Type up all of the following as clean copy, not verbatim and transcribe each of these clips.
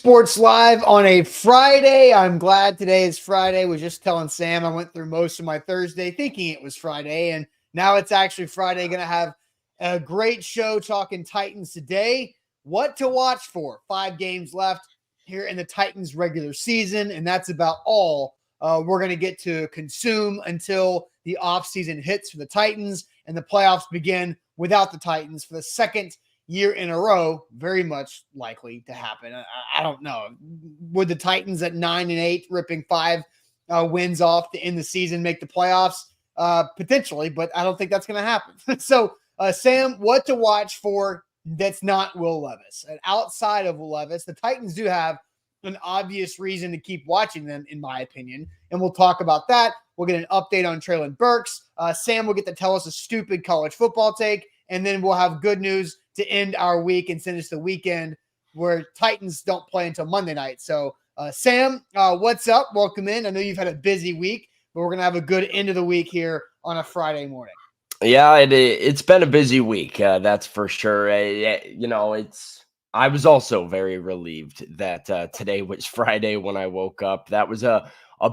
Sports Live on a Friday. I'm glad today is Friday. Was just telling Sam I went through most of my Thursday thinking it was Friday, and now it's actually Friday. Going to have a great show talking Titans today. What to watch for. 5 games left here in the Titans regular season, and that's about all we're going to get to consume until the offseason hits for the Titans and the playoffs begin without the Titans for the second year in a row. Very much likely to happen. I don't know. Would the Titans at 9-8, ripping 5 wins off to end the season, make the playoffs? Potentially, but I don't think that's going to happen. So, Sam, what to watch for that's not Will Levis? And outside of Will Levis, the Titans do have an obvious reason to keep watching them, in my opinion, and we'll talk about that. We'll get an update on Treylon Burks. Sam will get to tell us a stupid college football take, and then we'll have good news to end our week and send us the weekend where Titans don't play until Monday night. So, Sam, what's up? Welcome in. I know you've had a busy week, but we're going to have a good end of the week here on a Friday morning. Yeah, it's been a busy week. That's for sure. I was also very relieved that today was Friday when I woke up. That was a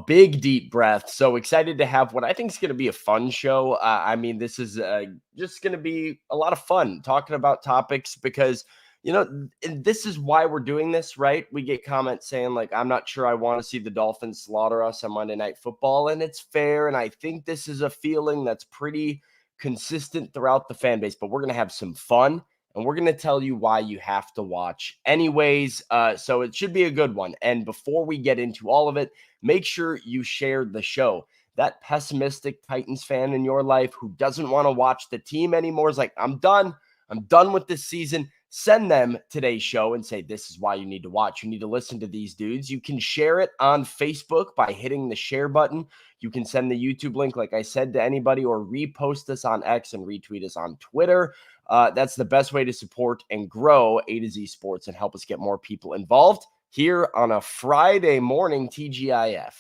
big, deep breath. So excited to have what I think is going to be a fun show. This is just going to be a lot of fun talking about topics because, this is why we're doing this, right? We get comments saying, like, I'm not sure I want to see the Dolphins slaughter us on Monday Night Football, and it's fair. And I think this is a feeling that's pretty consistent throughout the fan base, but we're going to have some fun. And we're going to tell you why you have to watch anyways. So it should be a good one. And before we get into all of it, make sure you share the show. That pessimistic Titans fan in your life who doesn't want to watch the team anymore is like, I'm done. I'm done with this season. Send them today's show and say, this is why you need to watch. You need to listen to these dudes. You can share it on Facebook by hitting the share button. You can send the YouTube link, like I said, to anybody, or repost us on X and retweet us on Twitter. That's the best way to support and grow A to Z Sports and help us get more people involved here on a Friday morning TGIF.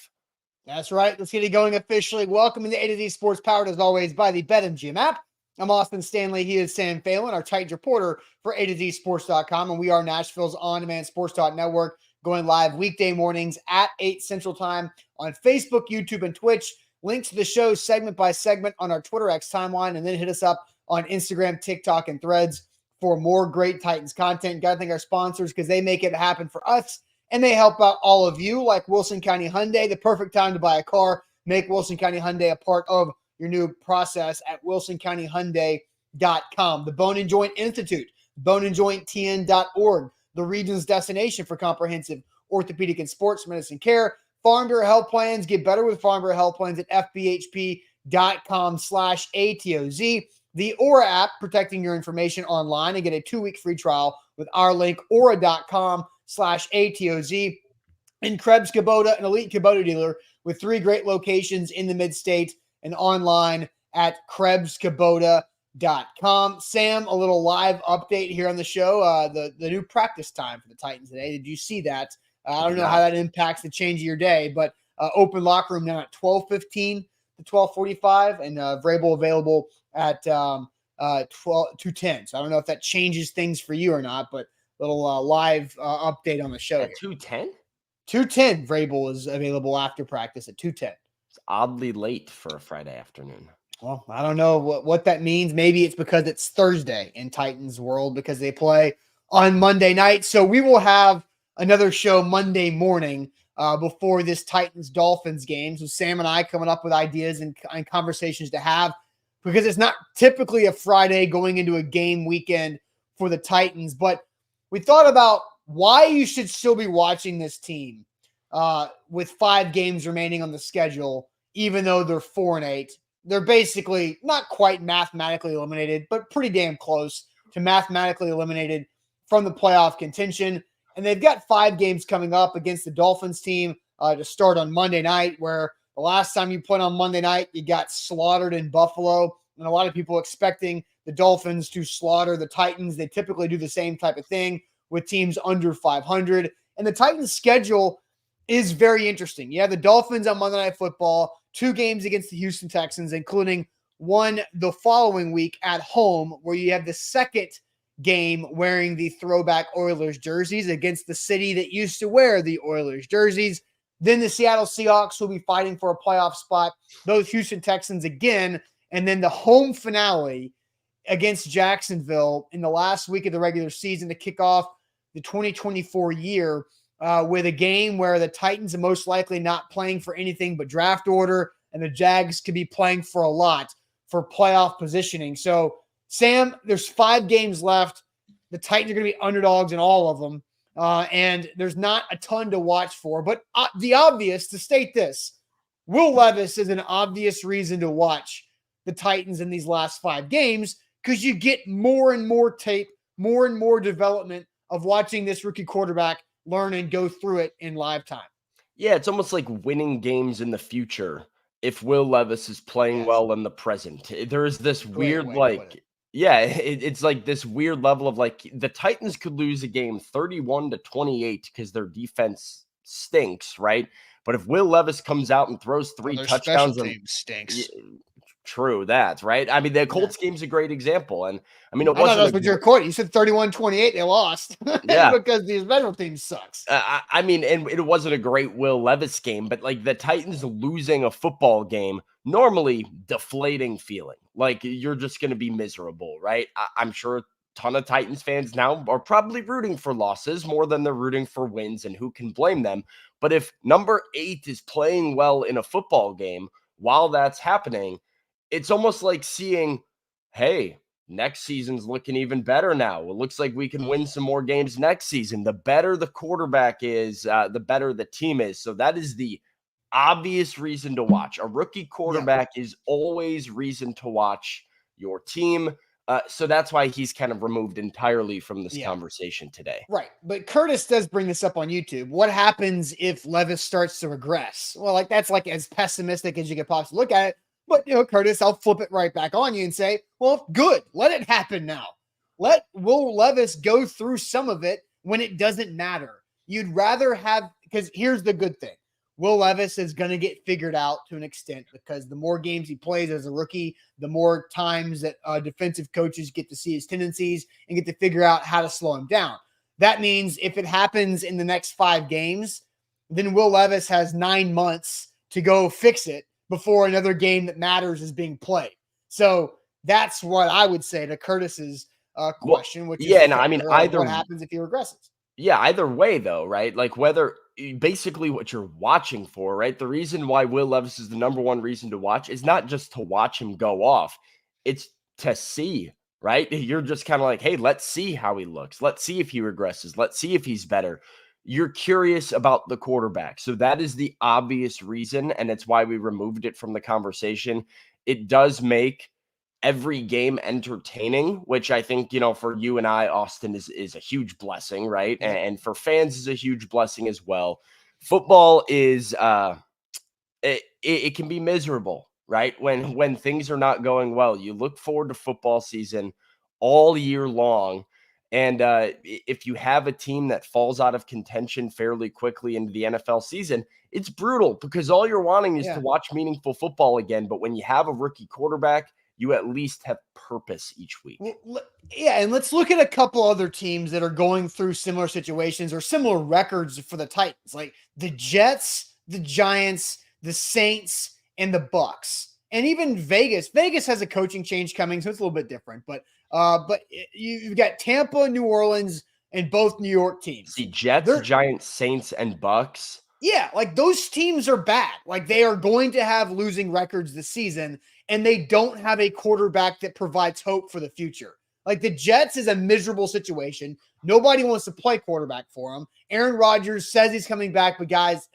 That's right. Let's get it going officially. Welcome to the A to Z Sports, powered as always by the BetMGM app. I'm Austin Stanley. He is Sam Phelan, our Titans reporter for A to Z Sports.com, and we are Nashville's on-demand sports talk network, going live weekday mornings at 8 Central Time on Facebook, YouTube, and Twitch. Links to the show segment by segment on our Twitter X timeline, and then hit us up on Instagram, TikTok, and Threads for more great Titans content. Got to thank our sponsors because they make it happen for us, and they help out all of you, like Wilson County Hyundai, the perfect time to buy a car. Make Wilson County Hyundai a part of your new process at wilsoncountyhyundai.com. The Bone and Joint Institute, boneandjointtn.org, the region's destination for comprehensive orthopedic and sports medicine care. Farm Bureau Health Plans. Get better with Farm Bureau Health Plans at fbhp.com/ATOZ. The Aura app, protecting your information online, and get a 2-week free trial with our link, aura.com/ATOZ. And Krebs Kubota, an elite Kubota dealer with 3 great locations in the mid-state and online at KrebsKubota.com. Sam, a little live update here on the show. The new practice time for the Titans today. Did you see that? I don't know how that impacts the change of your day, but open locker room now at 12:15 to 12:45, and Vrabel available at 2:10. So I don't know if that changes things for you or not, but little live update on the show. At 2:10? 2:10, Vrabel is available after practice at 2:10. It's oddly late for a Friday afternoon. Well, I don't know what that means. Maybe it's because it's Thursday in Titans world because they play on Monday night. So we will have another show Monday morning before this Titans-Dolphins game. So Sam and I coming up with ideas and conversations to have, because it's not typically a Friday going into a game weekend for the Titans. But we thought about why you should still be watching this team with 5 games remaining on the schedule, even though they're 4-8. They're basically not quite mathematically eliminated, but pretty damn close to mathematically eliminated from the playoff contention. And they've got 5 games coming up against the Dolphins team to start on Monday night, where the last time you played on Monday night, you got slaughtered in Buffalo. And a lot of people expecting the Dolphins to slaughter the Titans. They typically do the same type of thing with teams under 500. And the Titans' schedule is very interesting. You have the Dolphins on Monday Night Football, 2 games against the Houston Texans, including one the following week at home, where you have the second game wearing the throwback Oilers jerseys against the city that used to wear the Oilers jerseys. Then the Seattle Seahawks will be fighting for a playoff spot. Those Houston Texans again. And then the home finale against Jacksonville in the last week of the regular season to kick off the 2024 year with a game where the Titans are most likely not playing for anything but draft order, and the Jags could be playing for a lot for playoff positioning. So, Sam, there's 5 games left. The Titans are going to be underdogs in all of them, and there's not a ton to watch for. But the obvious, to state this, Will Levis is an obvious reason to watch the Titans in these last 5 games because you get more and more tape, more and more development of watching this rookie quarterback learn and go through it in live time. Yeah, it's almost like winning games in the future if Will Levis is playing well in the present. There is this weird, it's like this weird level of like the Titans could lose a game 31-28 because their defense stinks, right? But if Will Levis comes out and throws 3 touchdowns, special team stinks. True that, right? I mean, the Colts game's a great example. And I mean, I thought that was what you're quoting. You said 31-28, they lost. Yeah. Because the special team sucks. I mean, and it wasn't a great Will Levis game, but like the Titans losing a football game, normally deflating feeling. Like you're just going to be miserable, right? I'm sure a ton of Titans fans now are probably rooting for losses more than they're rooting for wins, and who can blame them? But if number 8 is playing well in a football game while that's happening, it's almost like seeing, hey, next season's looking even better now. It looks like we can win some more games next season. The better the quarterback is, the better the team is. So that is the obvious reason to watch. A rookie quarterback is always reason to watch your team. So that's why he's kind of removed entirely from this conversation today. Right. But Curtis does bring this up on YouTube. What happens if Levis starts to regress? Well, like that's like as pessimistic as you could possibly look at it. But, Curtis, I'll flip it right back on you and say, well, good. Let it happen now. Let Will Levis go through some of it when it doesn't matter. You'd rather have, because here's the good thing. Will Levis is going to get figured out to an extent because the more games he plays as a rookie, the more times that defensive coaches get to see his tendencies and get to figure out how to slow him down. That means if it happens in the next 5 games, then Will Levis has 9 months to go fix it before another game that matters is being played. So that's what I would say to Curtis's question, which is either what happens if he regresses. Yeah, either way, though, right? Like whether basically what you're watching for, right? The reason why Will Levis is the number one reason to watch is not just to watch him go off. It's to see, right? You're just kind of like, hey, let's see how he looks. Let's see if he regresses. Let's see if he's better. You're curious about the quarterback. So that is the obvious reason, and it's why we removed it from the conversation. It does make every game entertaining, which I think, for you and I, Austin, is a huge blessing, right? And for fans is a huge blessing as well. Football is it can be miserable, right? When things are not going well. You look forward to football season all year long. And if you have a team that falls out of contention fairly quickly into the NFL season, it's brutal because all you're wanting is to watch meaningful football again. But when you have a rookie quarterback, you at least have purpose each week. Well, and let's look at a couple other teams that are going through similar situations or similar records for the Titans, like the Jets, the Giants, the Saints, and the Bucks. And even Vegas. Vegas has a coaching change coming, so it's a little bit different. But you've got Tampa, New Orleans, and both New York teams. See, Jets, Giants, Saints, and Bucks. Yeah, like those teams are bad. Like they are going to have losing records this season, and they don't have a quarterback that provides hope for the future. Like the Jets is a miserable situation. Nobody wants to play quarterback for him. Aaron Rodgers says he's coming back, but guys,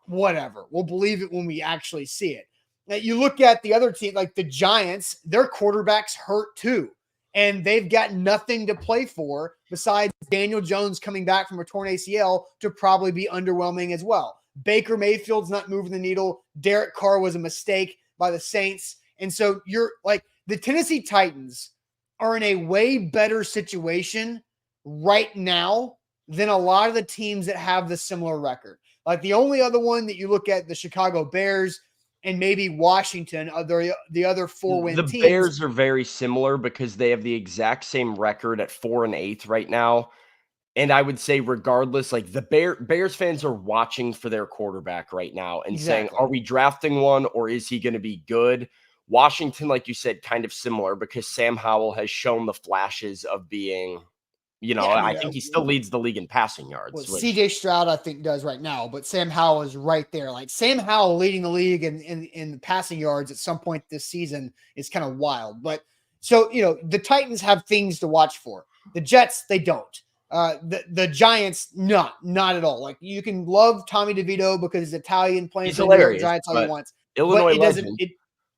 whatever. We'll believe it when we actually see it. Now, you look at the other team, like the Giants, their quarterback's hurt too. And they've got nothing to play for besides Daniel Jones coming back from a torn ACL to probably be underwhelming as well. Baker Mayfield's not moving the needle. Derek Carr was a mistake by the Saints. And so you're like the Tennessee Titans are in a way better situation right now than a lot of the teams that have the similar record. Like the only other one that you look at, the Chicago Bears and maybe Washington are the other 4-win The teams. Bears are very similar because they have the exact same record at 4-8 right now. And I would say regardless, like the Bears fans are watching for their quarterback right now and saying, Exactly. are we drafting one or is he going to be good? Washington, like you said, kind of similar because Sam Howell has shown the flashes of being, Yeah, I I mean, think he still leads the league in passing yards, which CJ Stroud, I think, does right now, but Sam Howell is right there. Like Sam Howell leading the league in passing yards at some point this season is kind of wild. But so, the Titans have things to watch for. The Jets, they don't. The Giants, not at all. Like you can love Tommy DeVito because he's Italian playing he's for the New York hilarious. Giants all you But want, but Illinois it doesn't. legend.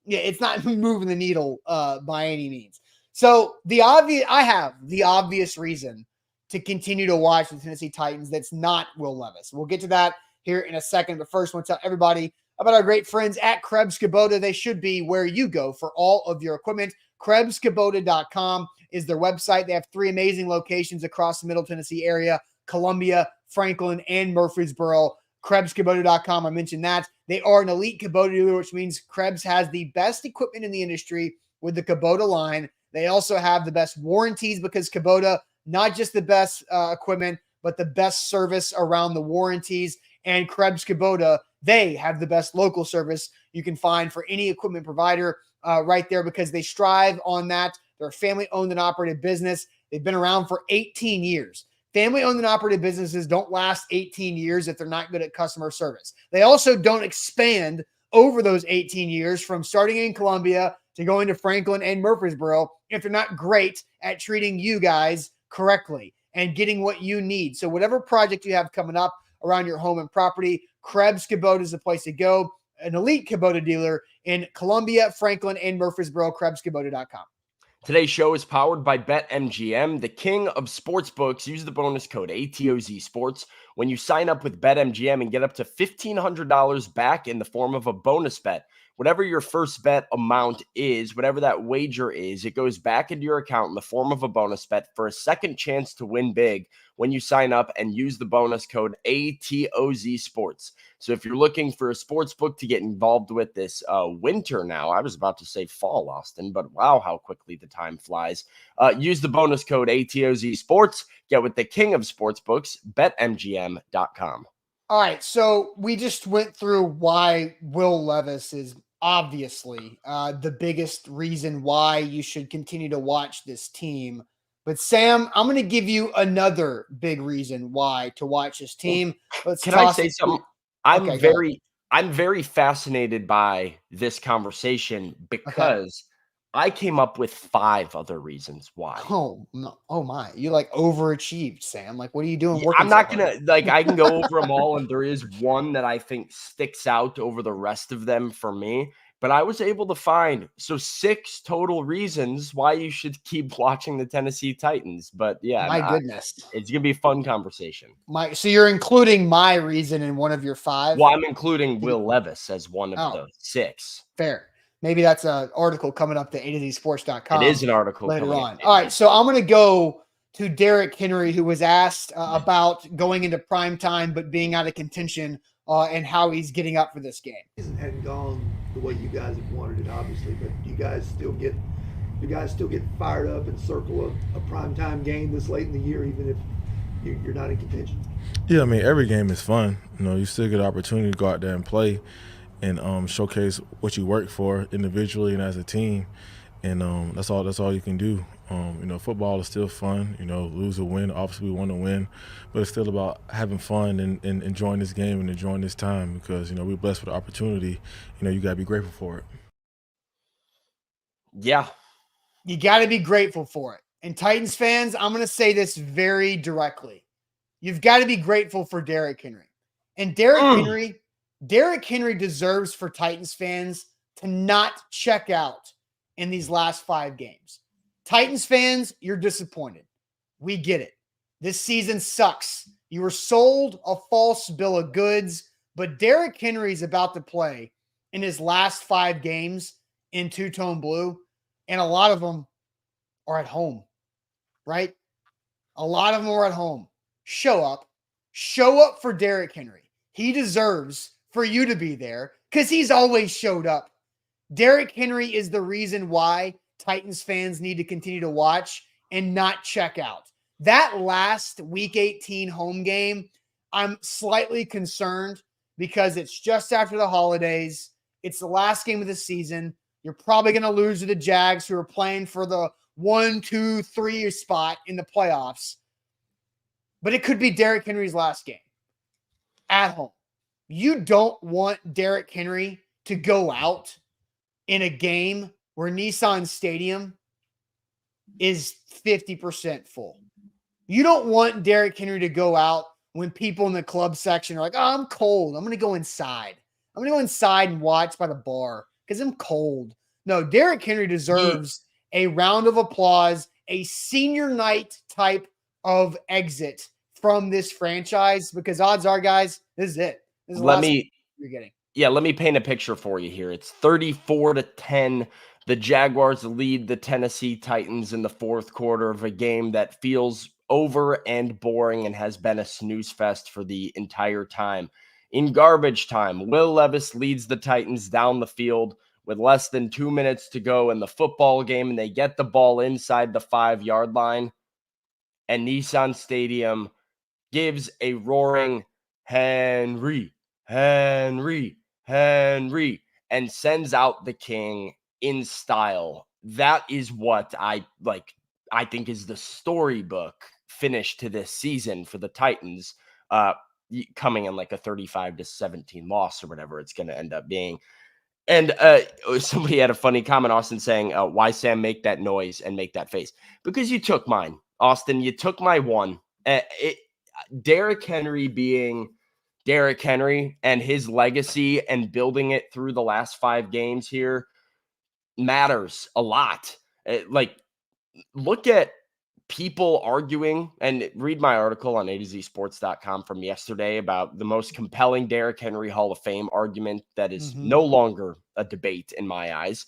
It's not moving the needle by any means. So the obvious reason to continue to watch the Tennessee Titans that's not Will Levis. We'll get to that here in a second, but first, I want to tell everybody about our great friends at Krebs Kubota. They should be where you go for all of your equipment. KrebsKubota.com is their website. They have 3 amazing locations across the Middle Tennessee area: Columbia, Franklin, and Murfreesboro. KrebsKubota.com, I mentioned that. They are an elite Kubota dealer, which means Krebs has the best equipment in the industry with the Kubota line. They also have the best warranties because Kubota, not just the best equipment, but the best service around the warranties. And Krebs Kubota, they have the best local service you can find for any equipment provider right there because they strive on that. They're a family-owned and operated business. They've been around for 18 years. Family-owned and operated businesses don't last 18 years if they're not good at customer service. They also don't expand over those 18 years from starting in Columbia to going to Franklin and Murfreesboro if they're not great at treating you guys correctly and getting what you need. So whatever project you have coming up around your home and property, Krebs Kubota is the place to go. An elite Kubota dealer in Columbia, Franklin, and Murfreesboro, KrebsKubota.com. Today's show is powered by BetMGM, the king of sportsbooks. Use the bonus code ATOZ Sports when you sign up with BetMGM and get up to $1,500 back in the form of a bonus bet. Whatever your first bet amount is, whatever that wager is, it goes back into your account in the form of a bonus bet for a second chance to win big when you sign up and use the bonus code ATOZ Sports. So if you're looking for a sports book to get involved with this winter now, I was about to say fall, Austin, but wow, how quickly the time flies. Use the bonus code ATOZ Sports. Get with the king of sportsbooks, betmgm.com. All right, so we just went through why Will Levis is obviously the biggest reason why you should continue to watch this team. But Sam, I'm going to give you another big reason why to watch this team. Let's Can I toss say it. something? Okay, go ahead. I'm very fascinated by this conversation Okay. because I came up with 5 other reasons why. Oh no! Oh my! You like overachieved, Sam. Like, what are you doing? Yeah, Working I'm so not hard? gonna I can go over them all, and there is one that I think sticks out over the rest of them for me. But I was able to find 6 total reasons why you should keep watching the Tennessee Titans. But yeah, My goodness. it's gonna be a fun conversation. So you're including my reason in one of your 5? Well, I'm including Will Levis as one of Oh, the 6. fair. Maybe that's an article coming up to It is AtoZsports.com an article later coming on. at All right, so I'm going to go to Derrick Henry, who was asked about going into prime time but being out of contention and how he's getting up for this game. Season hadn't gone the way you guys have wanted it, obviously, but do you guys still get fired up and circle a primetime game this late in the year, even if you're not in contention? Yeah, I mean, every game is fun. You still get an opportunity to go out there and play and showcase what you work for individually and as a team. And that's all you can do. Football is still fun. Lose or win. Obviously, we want to win, but it's still about having fun and enjoying this game and enjoying this time because we're blessed with the opportunity. You got to be grateful for it. Yeah, You got to be grateful for it. And Titans fans, I'm going to say this very directly. You've got to be grateful for Derrick Henry. And Derrick Henry deserves for Titans fans to not check out in these last 5 games. Titans fans, you're disappointed. We get it. This season sucks. You were sold a false bill of goods, but Derrick Henry is about to play in his last 5 games in two-tone blue, and a lot of them are at home, right? A lot of them are at home. Show up. Show up for Derrick Henry. He deserves for you to be there. because he's always showed up. Derrick Henry is the reason why Titans fans need to continue to watch and not check out. That last Week 18 home game, I'm slightly concerned because it's just after the holidays. It's the last game of the season. You're probably going to lose to the Jags, who are playing for the 1, 2, 3 spot in the playoffs. But it could be Derrick Henry's last game at home. You don't want Derrick Henry to go out in a game where Nissan Stadium is 50% full. You don't want Derrick Henry to go out when people in the club section are like, oh, I'm cold. I'm going to go inside. I'm going to go inside and watch by the bar because I'm cold. No, Derrick Henry deserves a round of applause, a senior night type of exit from this franchise, because odds are, guys, this is it. This is the last you're getting. Yeah, let me paint a picture for you here. It's 34-10. The Jaguars lead the Tennessee Titans in the fourth quarter of a game that feels over and boring and has been a snooze fest for the entire time. In garbage time, Will Levis leads the Titans down the field with less than 2 minutes to go in the football game, and they get the ball inside the 5-yard line, and Nissan Stadium gives a roaring Henry, Henry, Henry, and sends out the king in style. That is what I think is the storybook finish to this season for the Titans, coming in like a 35-17 loss or whatever it's going to end up being. And somebody had a funny comment, Austin, saying, why Sam make that noise and make that face? Because you took mine, Austin. You took my one. Derrick Henry being Derrick Henry and his legacy and building it through the last 5 games here matters a lot. Look at people arguing, and read my article on A2ZSports.com from yesterday about the most compelling Derrick Henry Hall of Fame argument that is no longer a debate in my eyes.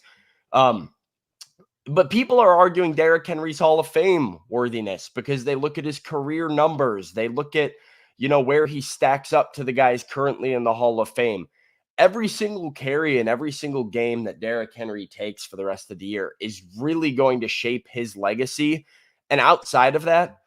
But people are arguing Derrick Henry's Hall of Fame worthiness because they look at his career numbers. They look at, where he stacks up to the guys currently in the Hall of Fame. Every single carry and every single game that Derrick Henry takes for the rest of the year is really going to shape his legacy. And outside of that,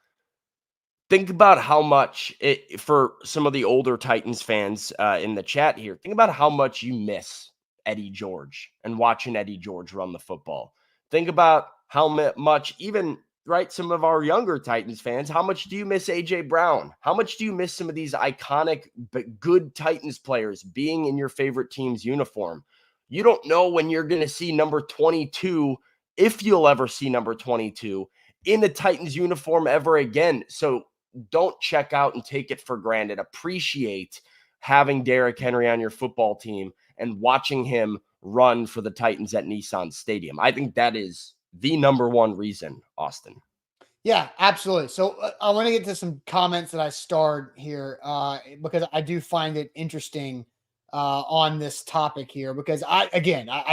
think about how much, for some of the older Titans fans in the chat here, think about how much you miss Eddie George and watching Eddie George run the football. Think about how much, even, right, some of our younger Titans fans, how much do you miss A.J. Brown? How much do you miss some of these iconic but good Titans players being in your favorite team's uniform? You don't know when you're going to see number 22, if you'll ever see number 22, in the Titans uniform ever again. So don't check out and take it for granted. Appreciate having Derrick Henry on your football team and watching him run for the Titans at Nissan Stadium. I think that is the number one reason, Austin. Yeah, absolutely. So I want to get to some comments that I starred here because I do find it interesting on this topic here, because I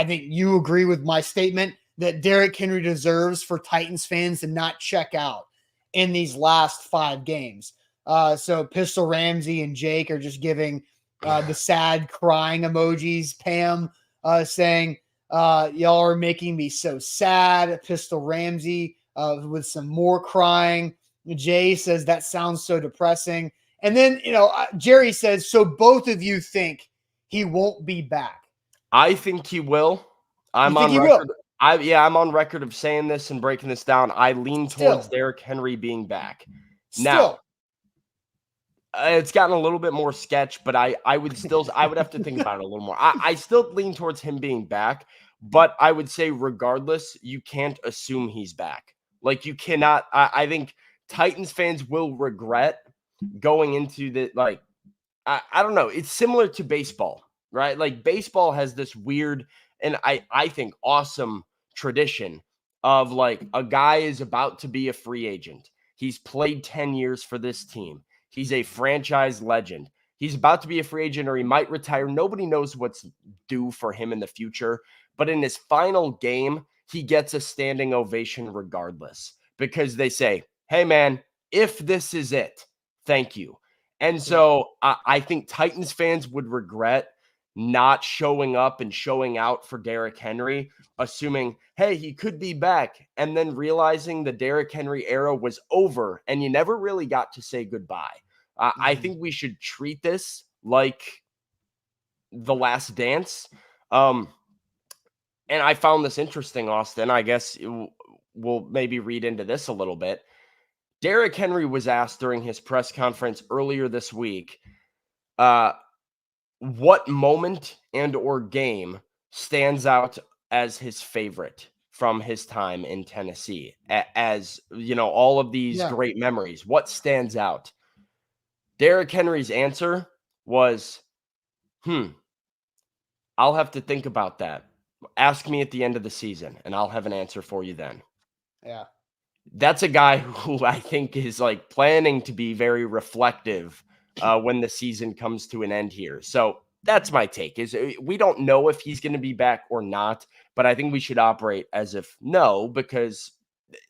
think you agree with my statement that Derrick Henry deserves for Titans fans to not check out in these last 5 games. So Pistol Ramsey and Jake are just giving the sad crying emojis. Pam saying, y'all are making me so sad. Pistol Ramsey with some more crying. Jay says, that sounds so depressing. And then, Jerry says, so both of you think he won't be back? I think he will. I'm on record. I'm on record of saying this and breaking this down. I lean towards Derrick Henry being back. Now, it's gotten a little bit more sketch, but I would have to think about it a little more. I still lean towards him being back, but I would say regardless, you can't assume he's back. Like, you cannot. I think Titans fans will regret going into the, I don't know. It's similar to baseball, right? Like, baseball has this weird and I think awesome tradition of, like, a guy is about to be a free agent. He's played 10 years for this team. He's a franchise legend. He's about to be a free agent, or he might retire. Nobody knows what's due for him in the future. But in his final game, he gets a standing ovation regardless, because they say, hey, man, if this is it, thank you. And so I think Titans fans would regret not showing up and showing out for Derrick Henry, assuming, hey, he could be back, and then realizing the Derrick Henry era was over and you never really got to say goodbye. I think we should treat this like The Last Dance. And I found this interesting, Austin. I guess we'll maybe read into this a little bit. Derrick Henry was asked during his press conference earlier this week, what moment and or game stands out as his favorite from his time in Tennessee? As, you know, all of these great memories, what stands out? Derrick Henry's answer was, I'll have to think about that. Ask me at the end of the season, and I'll have an answer for you then. Yeah. That's a guy who I think is like planning to be very reflective when the season comes to an end here. So that's my take, is we don't know if he's going to be back or not, but I think we should operate as if no, because,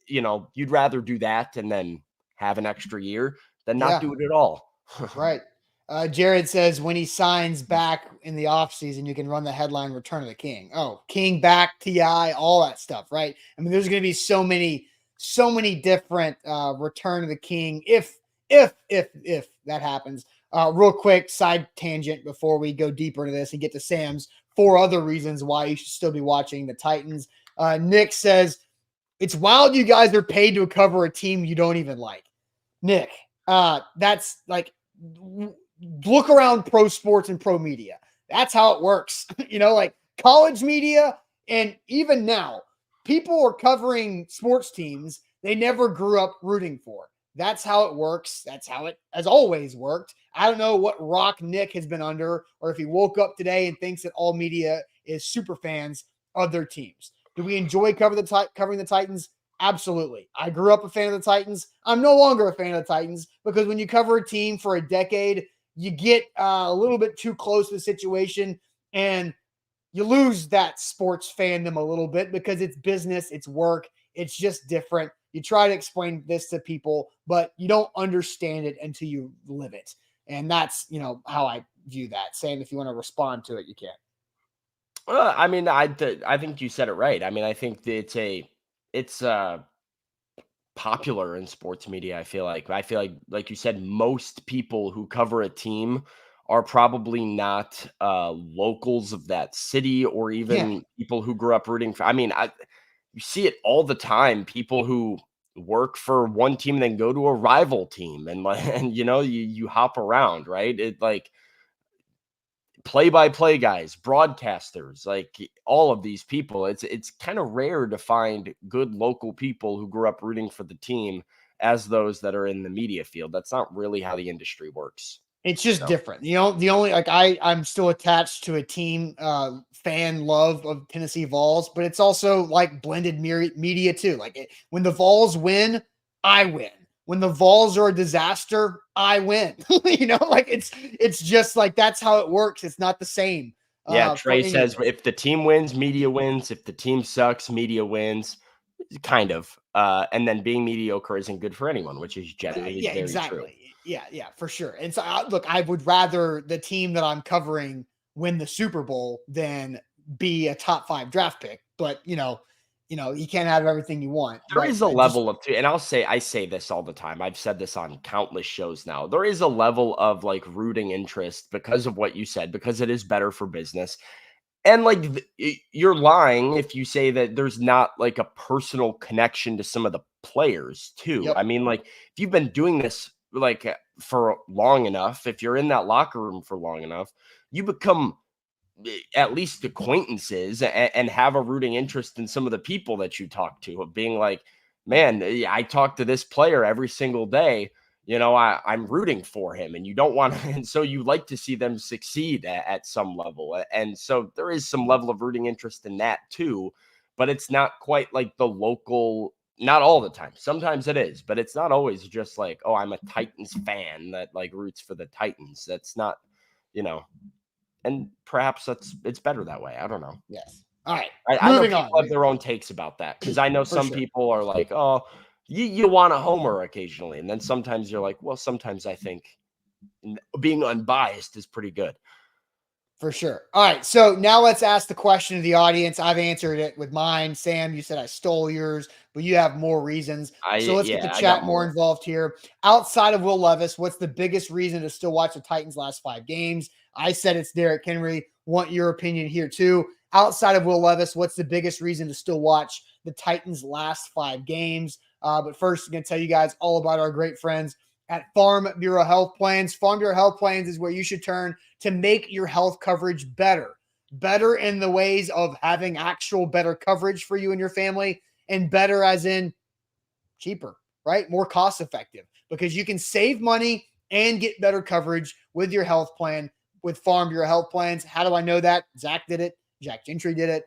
you know, you'd rather do that and then have an extra year than not do it at all. Right. Jared says when he signs back in the offseason, you can run the headline Return of the King. Oh, King back, TI, all that stuff, right? I mean, there's going to be so many different Return of the King if that happens. Real quick side tangent before we go deeper into this and get to Sam's 4 other reasons why you should still be watching the Titans. Nick says, it's wild you guys are paid to cover a team you don't even like. Nick, that's like, look around pro sports and pro media. That's how it works. You know, like college media, and even now, people are covering sports teams they never grew up rooting for. That's how it works. That's how it has always worked. I don't know what rock Nick has been under, or if he woke up today and thinks that all media is super fans of their teams. Do we enjoy covering the Titans? Absolutely. I grew up a fan of the Titans. I'm no longer a fan of the Titans because when you cover a team for a decade, you get a little bit too close to the situation and you lose that sports fandom a little bit because it's business, it's work, it's just different. You try to explain this to people, but you don't understand it until you live it. And that's, you know, how I view that. Saying if you want to respond to it, you can. I mean, I think you said it right. I mean, I think that it's popular in sports media. I feel like you said, most people who cover a team are probably not locals of that city, or even people who grew up rooting for. I mean, you see it all the time. People who work for one team then go to a rival team, and you know, you hop around, right? It like play-by-play guys, broadcasters, like all of these people. It's kind of rare to find good local people who grew up rooting for the team as those that are in the media field. That's not really how the industry works. It's just different. You know, the only, like, I'm still attached to a team fan love of Tennessee Vols, but it's also like blended media too. Like when the Vols win, I win. When the Vols are a disaster, I win. You know, like it's just like, that's how it works. It's not the same. Yeah. Trey says if the team wins, media wins. If the team sucks, media wins. Kind of. And then being mediocre isn't good for anyone, which is generally very true. Yeah, for sure. And so, look, I would rather the team that I'm covering win the Super Bowl than be a top 5 draft pick. But you know, you can't have everything you want. There is a level of, and I say this all the time. I've said this on countless shows now. There is a level of like rooting interest because of what you said, because it is better for business. And like, you're lying if you say that there's not like a personal connection to some of the players too. Yep. I mean, like, if you've been doing this like for long enough, if you're in that locker room for long enough, you become at least acquaintances and have a rooting interest in some of the people that you talk to, of being like, man, I talk to this player every single day. You know, I'm rooting for him, and you don't want to, and so you like to see them succeed at some level. And so there is some level of rooting interest in that too, but it's not quite like the local, not all the time. Sometimes it is, but it's not always just like, oh, I'm a Titans fan that like roots for the Titans. That's not, you know, and perhaps it's better that way. I don't know. Yes. All right. I know people have their own takes about that, because I know some people are like, oh, you want a homer occasionally. And then sometimes you're like, well, sometimes I think being unbiased is pretty good. For sure. All right. So now let's ask the question of the audience. I've answered it with mine. Sam, you said I stole yours, but you have more reasons. So let's get the I got chat more involved here. Outside of Will Levis, what's the biggest reason to still watch the Titans' last 5 games? I said it's Derrick Henry. Want your opinion here too. Outside of Will Levis, what's the biggest reason to still watch the Titans' last 5 games? But first, I'm going to tell you guys all about our great friends at Farm Bureau Health Plans. Farm Bureau Health Plans is where you should turn to make your health coverage better. Better in the ways of having actual better coverage for you and your family, and better as in cheaper, right? More cost effective, because you can save money and get better coverage with your health plan with Farm Bureau Health Plans. How do I know that? Zach did it. Jack Gentry did it.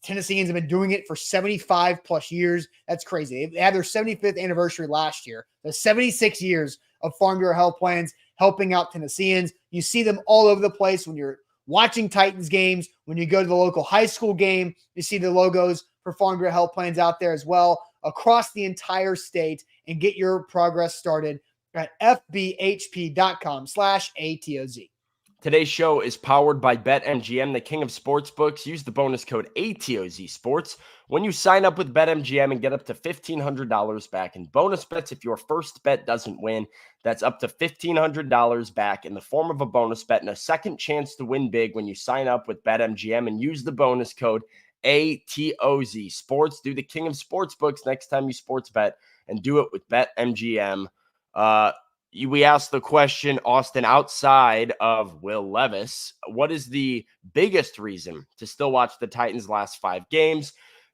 Tennesseans have been doing it for 75 plus years. That's crazy. They had their 75th anniversary last year. The 76 years of Farm Bureau Health Plans helping out Tennesseans. You see them all over the place when you're watching Titans games. When you go to the local high school game, you see the logos for Farm Bureau Health Plans out there as well across the entire state. And get your progress started at fbhp.com/ATOZ. Today's show is powered by BetMGM, the king of sportsbooks. Use the bonus code ATOZ Sports when you sign up with BetMGM and get up to $1,500 back in bonus bets if your first bet doesn't win. That's up to $1,500 back in the form of a bonus bet and a second chance to win big when you sign up with BetMGM and use the bonus code ATOZ Sports. Do the king of sportsbooks next time you sports bet, and do it with BetMGM. We asked the question, Austin, outside of Will Levis, what is the biggest reason to still watch the Titans' last 5 games?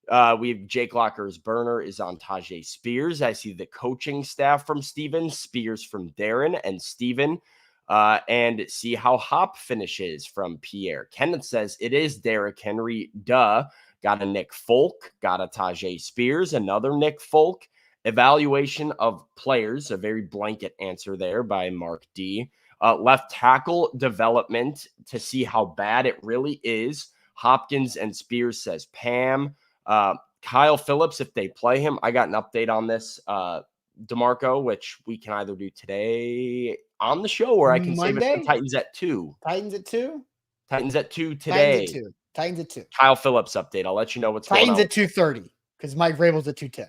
We have Jake Locker's burner is on Tajay Spears. I see the coaching staff from Steven, Spears from Darren, and Steven. And see how Hop finishes from Pierre. Kenneth says it is Derrick Henry. Duh. Got a Nick Folk, got a Tajay Spears, another Nick Folk. Evaluation of players, a very blanket answer there by Mark D. Left tackle development to see how bad it really is. Hopkins and Spears says Pam. Kyle Phillips, if they play him, I got an update on this. DeMarco, which we can either do today on the show, or I can save it for Titans at 2. Titans at 2? Titans at 2 today. Titans at 2. Kyle Phillips update. I'll let you know what's Titans going on. Titans at 2:30 because Mike Vrabel's at 2:10.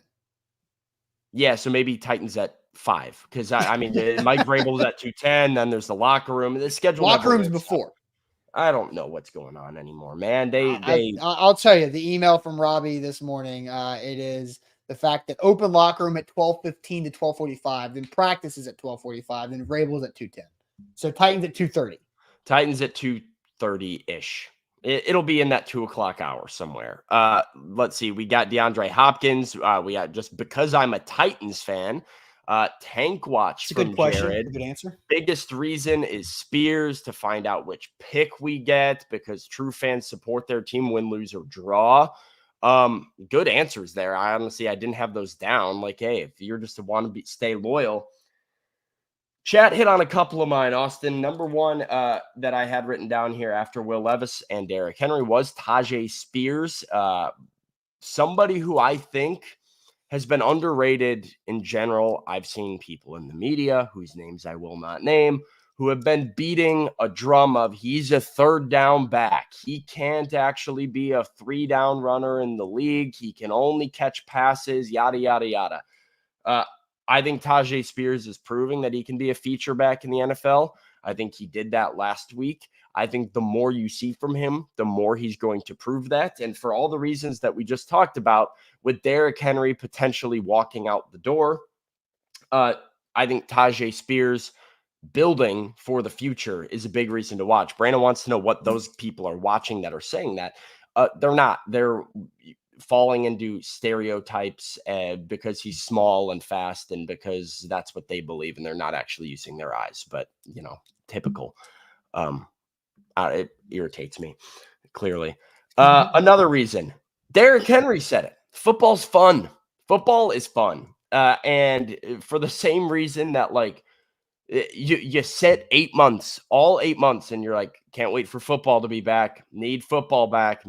Yeah, so maybe Titans at 5, because I mean, Mike Vrabel's at 2:10. Then there's the locker room. The schedule. Locker room's before. I don't know what's going on anymore, man. I'll tell you the email from Robbie this morning. It is the fact that open locker room at 12:15 to 12:45, then practice is at 12:45, then Vrabel's at 2:10. So Titans at 2:30. Titans at 2:30-ish. It'll be in that 2:00 hour somewhere. Let's see. We got DeAndre Hopkins. We got, just because I'm a Titans fan, Tank Watch from good question. Jared. Good answer. Biggest reason is Spears, to find out which pick we get, because true fans support their team, win, lose, or draw. Good answers there. I didn't have those down. Like, hey, if you're just want to stay loyal. Chat hit on a couple of mine, Austin. Number one that I had written down here after Will Levis and Derrick Henry was Tajay Spears. Somebody who I think has been underrated in general. I've seen people in the media, whose names I will not name, who have been beating a drum of he's a 3rd down back. He can't actually be a 3-down runner in the league. He can only catch passes, yada, yada, yada. I think Tajay Spears is proving that he can be a feature back in the NFL. I think he did that last week. I think the more you see from him, the more he's going to prove that. And for all the reasons that we just talked about, with Derrick Henry potentially walking out the door, I think Tajay Spears building for the future is a big reason to watch. Brandon wants to know what those people are watching that are saying that. They're not. They're falling into stereotypes because he's small and fast, and because that's what they believe, and they're not actually using their eyes. But, typical. It irritates me, clearly. Another reason, Derrick Henry said it. Football's fun. Football is fun. And for the same reason that, like, you sit 8 months, all 8 months, and you're like, can't wait for football to be back. Need football back.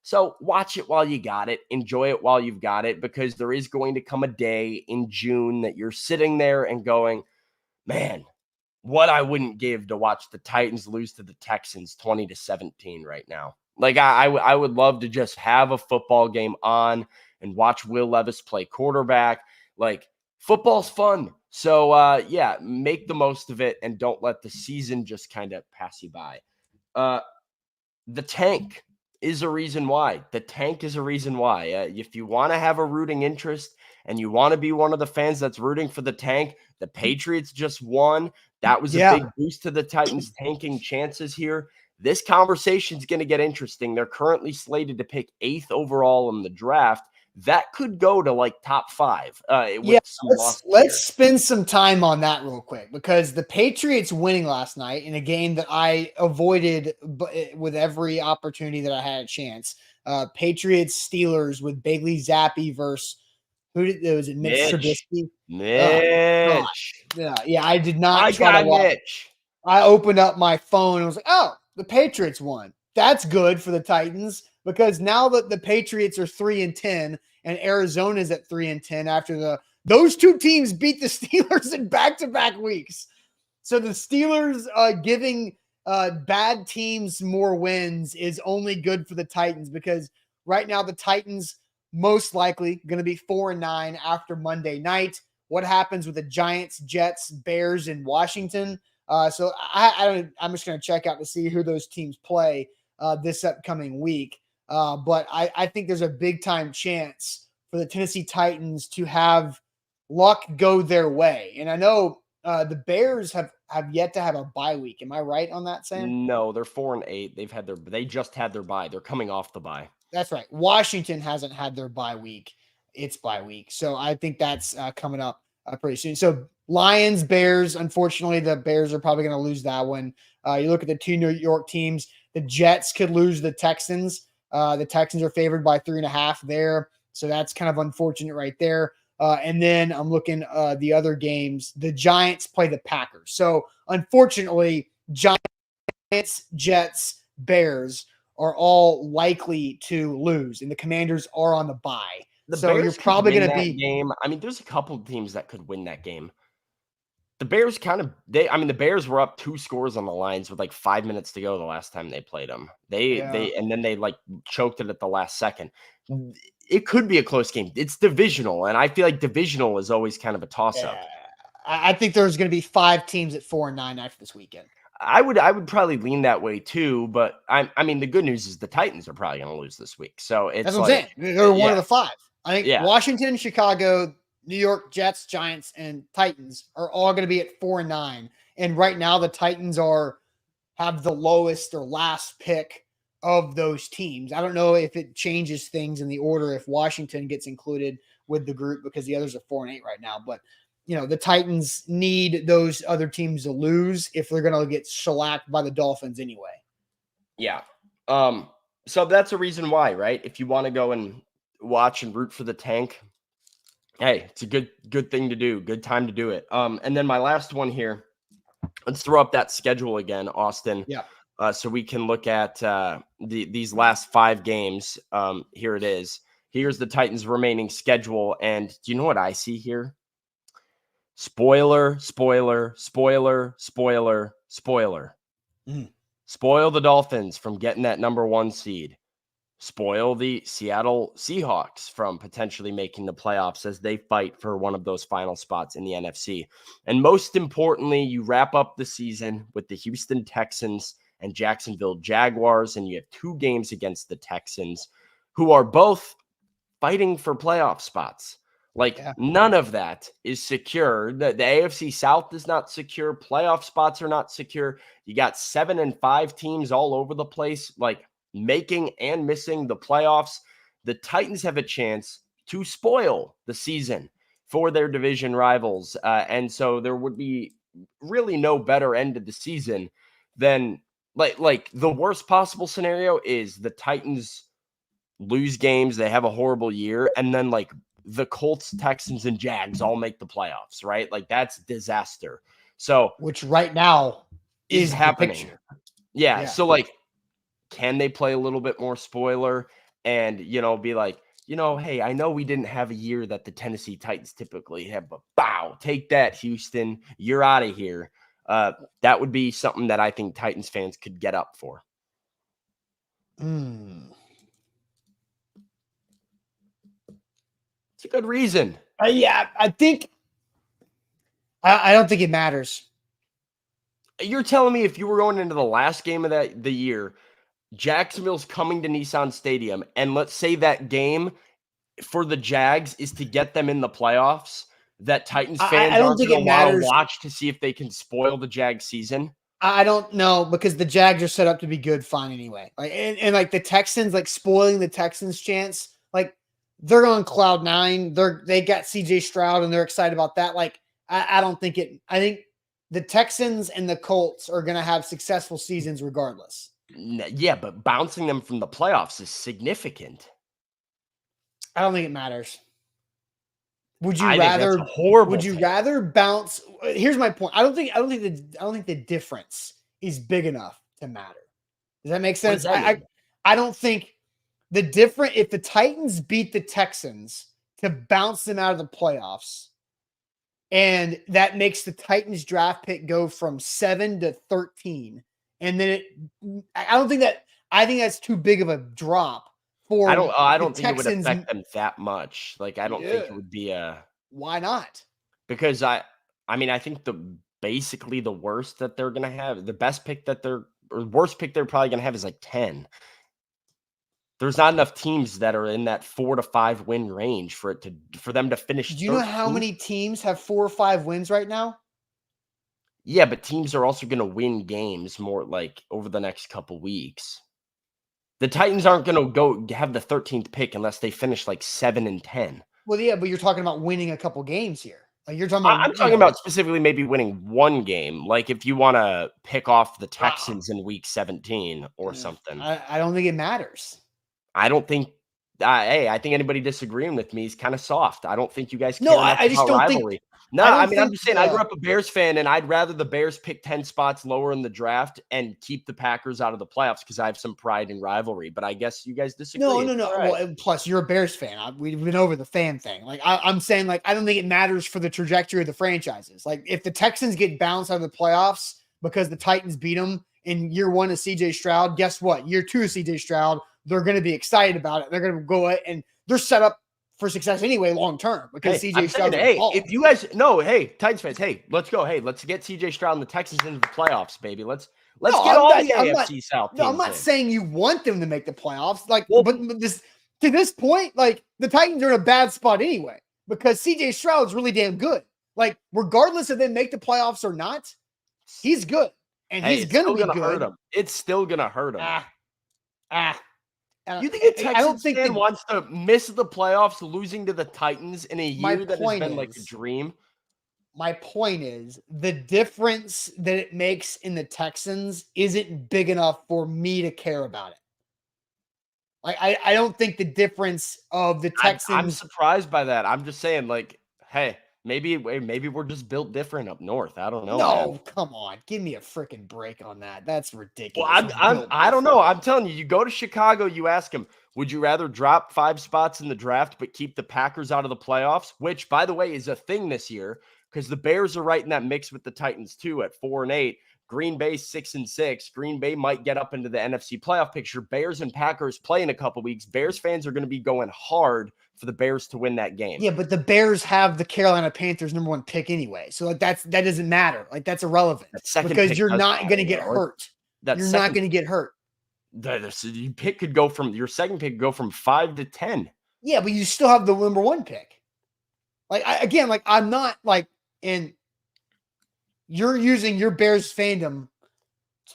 So watch it while you got it. Enjoy it while you've got it, because there is going to come a day in June that you're sitting there and going, man, what I wouldn't give to watch the Titans lose to the Texans 20-17 right now. Like I would love to just have a football game on and watch Will Levis play quarterback. Like football's fun. So yeah, make the most of it and don't let the season just kind of pass you by. The tank is a reason why. The tank is a reason why. If you want to have a rooting interest and you want to be one of the fans that's rooting for the tank, the Patriots just won. That was a big boost to the Titans' tanking chances here. This conversation is going to get interesting. They're currently slated to pick 8th overall in the draft. That could go to like top 5. Let's spend some time on that real quick, because the Patriots winning last night in a game that I avoided with every opportunity that I had a chance. Patriots Steelers with Bailey Zappi versus was it Mitch Trubisky? Mitch. Yeah, I did not try to watch. Mitch. I opened up my phone and was like, oh, the Patriots won. That's good for the Titans, because now that the Patriots are 3-10 and Arizona's at 3-10 after those two teams beat the Steelers in back-to-back weeks. So the Steelers giving bad teams more wins is only good for the Titans, because right now the Titans most likely going to be 4-9 after Monday night. What happens with the Giants, Jets, Bears, and Washington? So I'm just going to check out to see who those teams play this upcoming week. But I think there's a big time chance for the Tennessee Titans to have luck go their way. And I know the Bears have yet to have a bye week. Am I right on that, Sam? No, they're 4-8. They just had their bye. They're coming off the bye. That's right. Washington hasn't had their bye week. It's bye week. So I think that's coming up pretty soon. So Lions, Bears, unfortunately, the Bears are probably going to lose that one. You look at the two New York teams. The Jets could lose the Texans. The Texans are favored by 3.5 there. So that's kind of unfortunate right there. And then I'm looking the other games. The Giants play the Packers. So unfortunately, Giants, Jets, Bears are all likely to lose, and the Commanders are on the bye. So Bears you're probably going to be game. I mean, there's a couple of teams that could win that game. The Bears the Bears were up 2 scores on the Lions with like 5 minutes to go the last time they played them. And then they like choked it at the last second. It could be a close game. It's divisional, and I feel like divisional is always kind of a toss-up. I think there's going to be 5 teams at 4-9 after this weekend. I would probably lean that way too, but I mean the good news is the Titans are probably going to lose this week. So it's that's what I'm saying. They're one of the 5. I think Washington, Chicago, New York, Jets, Giants, and Titans are all going to be at 4-9. And right now the Titans have the lowest or last pick of those teams. I don't know if it changes things in the order if Washington gets included with the group, because the others are 4-8 right now. But the Titans need those other teams to lose if they're going to get shellacked by the Dolphins anyway. Yeah. So that's a reason why, right? If you want to go and watch and root for the tank, hey, it's a good thing to do. Good time to do it. And then my last one here, let's throw up that schedule again, Austin. Yeah. So we can look at these last 5 games. Here it is. Here's the Titans' remaining schedule. And do you know what I see here? Spoiler, spoiler, spoiler, spoiler, spoiler. Spoil the Dolphins from getting that number 1 seed. Spoil the Seattle Seahawks from potentially making the playoffs as they fight for one of those final spots in the NFC. And most importantly, you wrap up the season with the Houston Texans and Jacksonville Jaguars, and you have 2 games against the Texans, who are both fighting for playoff spots. None of that is secure. The AFC South is not secure. Playoff spots are not secure. You got 7 and 5 teams all over the place, making and missing the playoffs. The Titans have a chance to spoil the season for their division rivals. And so there would be really no better end of the season than the worst possible scenario is the Titans lose games. They have a horrible year. And then the Colts, Texans, and Jags all make the playoffs, right? That's disaster. So, which right now is happening. Yeah. So can they play a little bit more spoiler and, be hey, I know we didn't have a year that the Tennessee Titans typically have, but take that, Houston, you're out of here. That would be something that I think Titans fans could get up for. It's a good reason. Yeah, I think I don't think it matters. You're telling me if you were going into the last game of the year, Jacksonville's coming to Nissan Stadium, and let's say that game for the Jags is to get them in the playoffs, that Titans fans aren't going to want to watch to see if they can spoil the Jags season? I don't know, because the Jags are set up to be good fine anyway. Like, and like the Texans, like spoiling the Texans' chance, like they're on cloud nine. They got CJ Stroud and they're excited about that. Like, I don't think it. I think the Texans and the Colts are going to have successful seasons regardless. Yeah, but bouncing them from the playoffs is significant. I don't think it matters. Would you rather bounce? Here's my point. I don't think the difference is big enough to matter. Does that make sense? I don't think the different, if the Titans beat the Texans to bounce them out of the playoffs, and that makes the Titans draft pick go from 7 to 13, and then I think that's too big of a drop. I don't think it would affect them that much. Like, I don't think it would be Why not? Because I think basically the worst that they're gonna have, the best pick worst pick they're probably gonna have is like 10. There's not enough teams that are in that 4 to 5 win range for them to finish. Do you know how many teams have 4 or 5 wins right now? Yeah, but teams are also gonna win games more like over the next couple weeks. The Titans aren't going to go have the 13th pick unless they finish like 7 and 10. Well, yeah, but you're talking about winning a couple games here. Like you're talking about. I'm talking about specifically maybe winning one game. Like if you want to pick off the Texans in week 17 or something. I don't think it matters. I don't think. I think anybody disagreeing with me is kind of soft. I don't think you guys care I just don't rivalry. think. No, I'm just saying I grew up a Bears fan, and I'd rather the Bears pick 10 spots lower in the draft and keep the Packers out of the playoffs because I have some pride in rivalry. But I guess you guys disagree. No. Right. Well, plus, you're a Bears fan. We've been over the fan thing. Like I'm saying, like I don't think it matters for the trajectory of the franchises. Like if the Texans get bounced out of the playoffs because the Titans beat them in year 1 of CJ Stroud, guess what? Year 2 of CJ Stroud, they're going to be excited about it. They're going to go and they're set up for success anyway, long term, because CJ Stroud. If you guys Titans fans, let's go. Let's get CJ Stroud and the Texans into the playoffs, baby. Let's get all the AFC South. No, I'm not saying you want them to make the playoffs. Like, but to this point, like the Titans are in a bad spot anyway because CJ Stroud's really damn good. Like, regardless if they make the playoffs or not, he's good, and he's gonna be good. Hurt him. It's still gonna hurt him. You think a Texans fan wants to miss the playoffs, losing to the Titans in a year that has been like a dream? My point is the difference that it makes in the Texans isn't big enough for me to care about it. Like I don't think the difference of the Texans. I'm surprised by that. I'm just saying, like, hey, maybe we're just built different up north. I don't know. No, come on, give me a freaking break on that. That's ridiculous. Well, I don't know. I'm telling you, you go to Chicago, you ask them, would you rather drop 5 spots in the draft but keep the Packers out of the playoffs? Which, by the way, is a thing this year because the Bears are right in that mix with the Titans too at 4-8. Green Bay 6-6. Green Bay might get up into the NFC playoff picture. Bears and Packers play in a couple weeks. Bears fans are going to be going hard for the Bears to win that game. Yeah, but the Bears have the Carolina Panthers #1 pick anyway, so like that doesn't matter. Like that's irrelevant because you're not going to get hurt. You're not going to get hurt. Your second pick could go from 5 to 10. Yeah, but you still have the #1 pick. Like I'm not like in. You're using your Bears fandom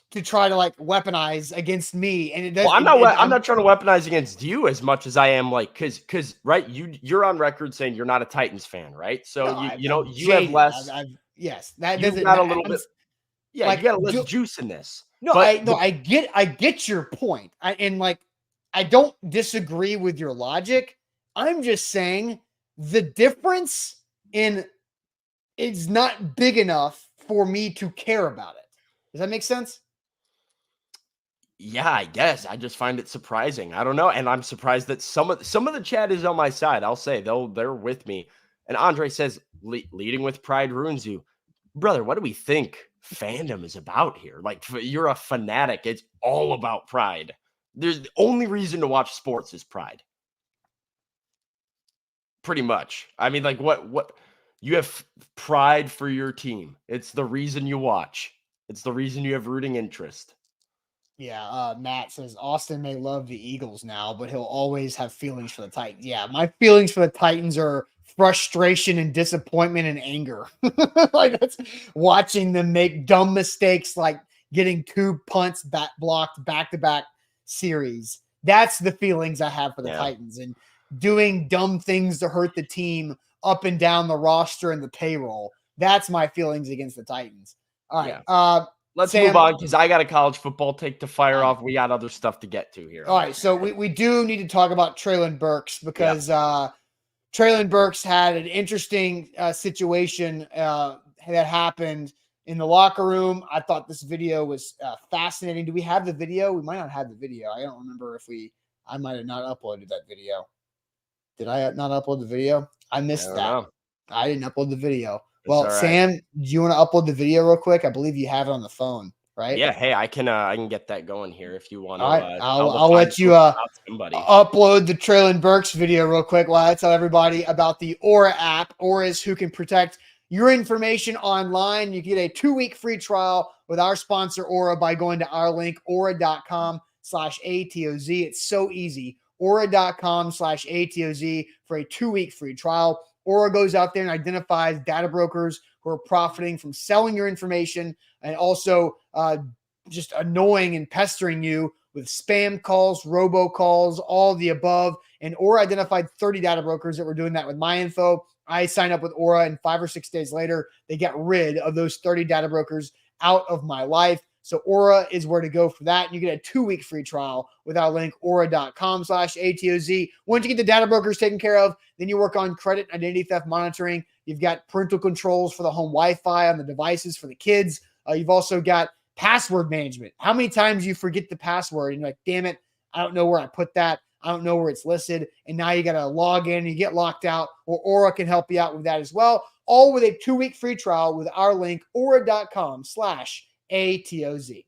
to try to like weaponize against me, and it doesn't. Well, I'm not trying to weaponize against you as much as I am like because right you're on record saying you're not a Titans fan, right? So no, you have less. Yes, that doesn't. Got a little bit. Yeah, like, you got less juice in this. No, I get your point, I don't disagree with your logic. I'm just saying the difference in it's not big enough for me to care about it. Does that make sense? Yeah, I guess. I just find it surprising. I don't know. And I'm surprised that some of the chat is on my side. I'll say they're with me. And Andre says, leading with pride ruins you. Brother, what do we think fandom is about here. Like, you're a fanatic. It's all about pride. There's the only reason to watch sports is pride. Pretty much. I mean, like, what you have pride for your team. It's the reason you watch. It's the reason you have rooting interest. Yeah, Matt says Austin may love the Eagles now, but he'll always have feelings for the Titans. Yeah, my feelings for the Titans are frustration and disappointment and anger. Like, that's watching them make dumb mistakes, like getting 2 punts blocked back-to-back series. That's the feelings I have for the Titans, and doing dumb things to hurt the team up and down the roster and the payroll. That's my feelings against the Titans. All right. Yeah. Let's Sam, move on, because I got a college football take to fire off. We got other stuff to get to here. All right, so we do need to talk about Treylon Burks, because Treylon Burks had an interesting situation that happened in the locker room. I thought this video was fascinating. Do we have the video? We might not have the video. I don't remember if I might have not uploaded that video. Did I not upload the video? I missed that. I didn't upload the video. Well, right. Sam, do you want to upload the video real quick? I believe you have it on the phone, right? Yeah. Hey, I can get that going here if you want to. All right. I'll let you upload the Treylon Burks video real quick while I tell everybody about the Aura app. Aura is who can protect your information online. You get a 2-week free trial with our sponsor, Aura, by going to our link, aura.com/ATOZ. It's so easy. Aura.com/ATOZ for a 2-week free trial. Aura goes out there and identifies data brokers who are profiting from selling your information, and also just annoying and pestering you with spam calls, robocalls, all of the above. And Aura identified 30 data brokers that were doing that with my info. I signed up with Aura, and 5 or 6 days later, they got rid of those 30 data brokers out of my life. So Aura is where to go for that. You get a 2-week free trial with our link, aura.com/ATOZ. Once you get the data brokers taken care of, then you work on credit and identity theft monitoring. You've got parental controls for the home Wi-Fi on the devices for the kids. You've also got password management. How many times you forget the password and you're like, damn it, I don't know where I put that. I don't know where it's listed. And now you got to log in and you get locked out, or Aura can help you out with that as well. All with a 2-week free trial with our link, aura.com/ATOZ.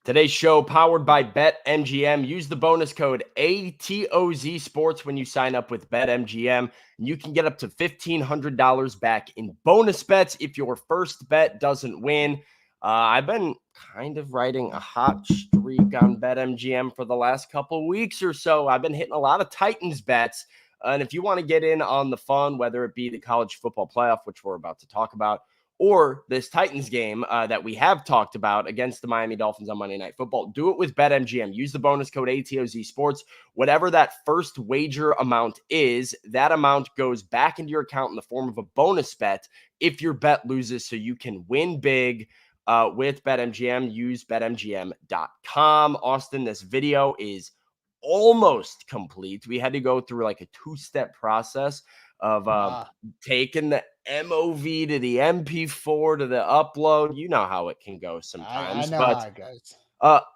Today's show powered by BetMGM. Use the bonus code ATOZ Sports when you sign up with BetMGM, and you can get up to $1,500 back in bonus bets if your first bet doesn't win. I've been kind of riding a hot streak on BetMGM for the last couple weeks or so. I've been hitting a lot of Titans bets. And if you want to get in on the fun, whether it be the college football playoff, which we're about to talk about, or this Titans game that we have talked about against the Miami Dolphins on Monday Night Football, do it with BetMGM. Use the bonus code ATOZ Sports. Whatever that first wager amount is, that amount goes back into your account in the form of a bonus bet if your bet loses, so you can win big with BetMGM. Use BetMGM.com. Austin, this video is almost complete. We had to go through like a 2-step process of taking the MOV to the MP4 to the upload. You know how it can go sometimes. I know how it goes.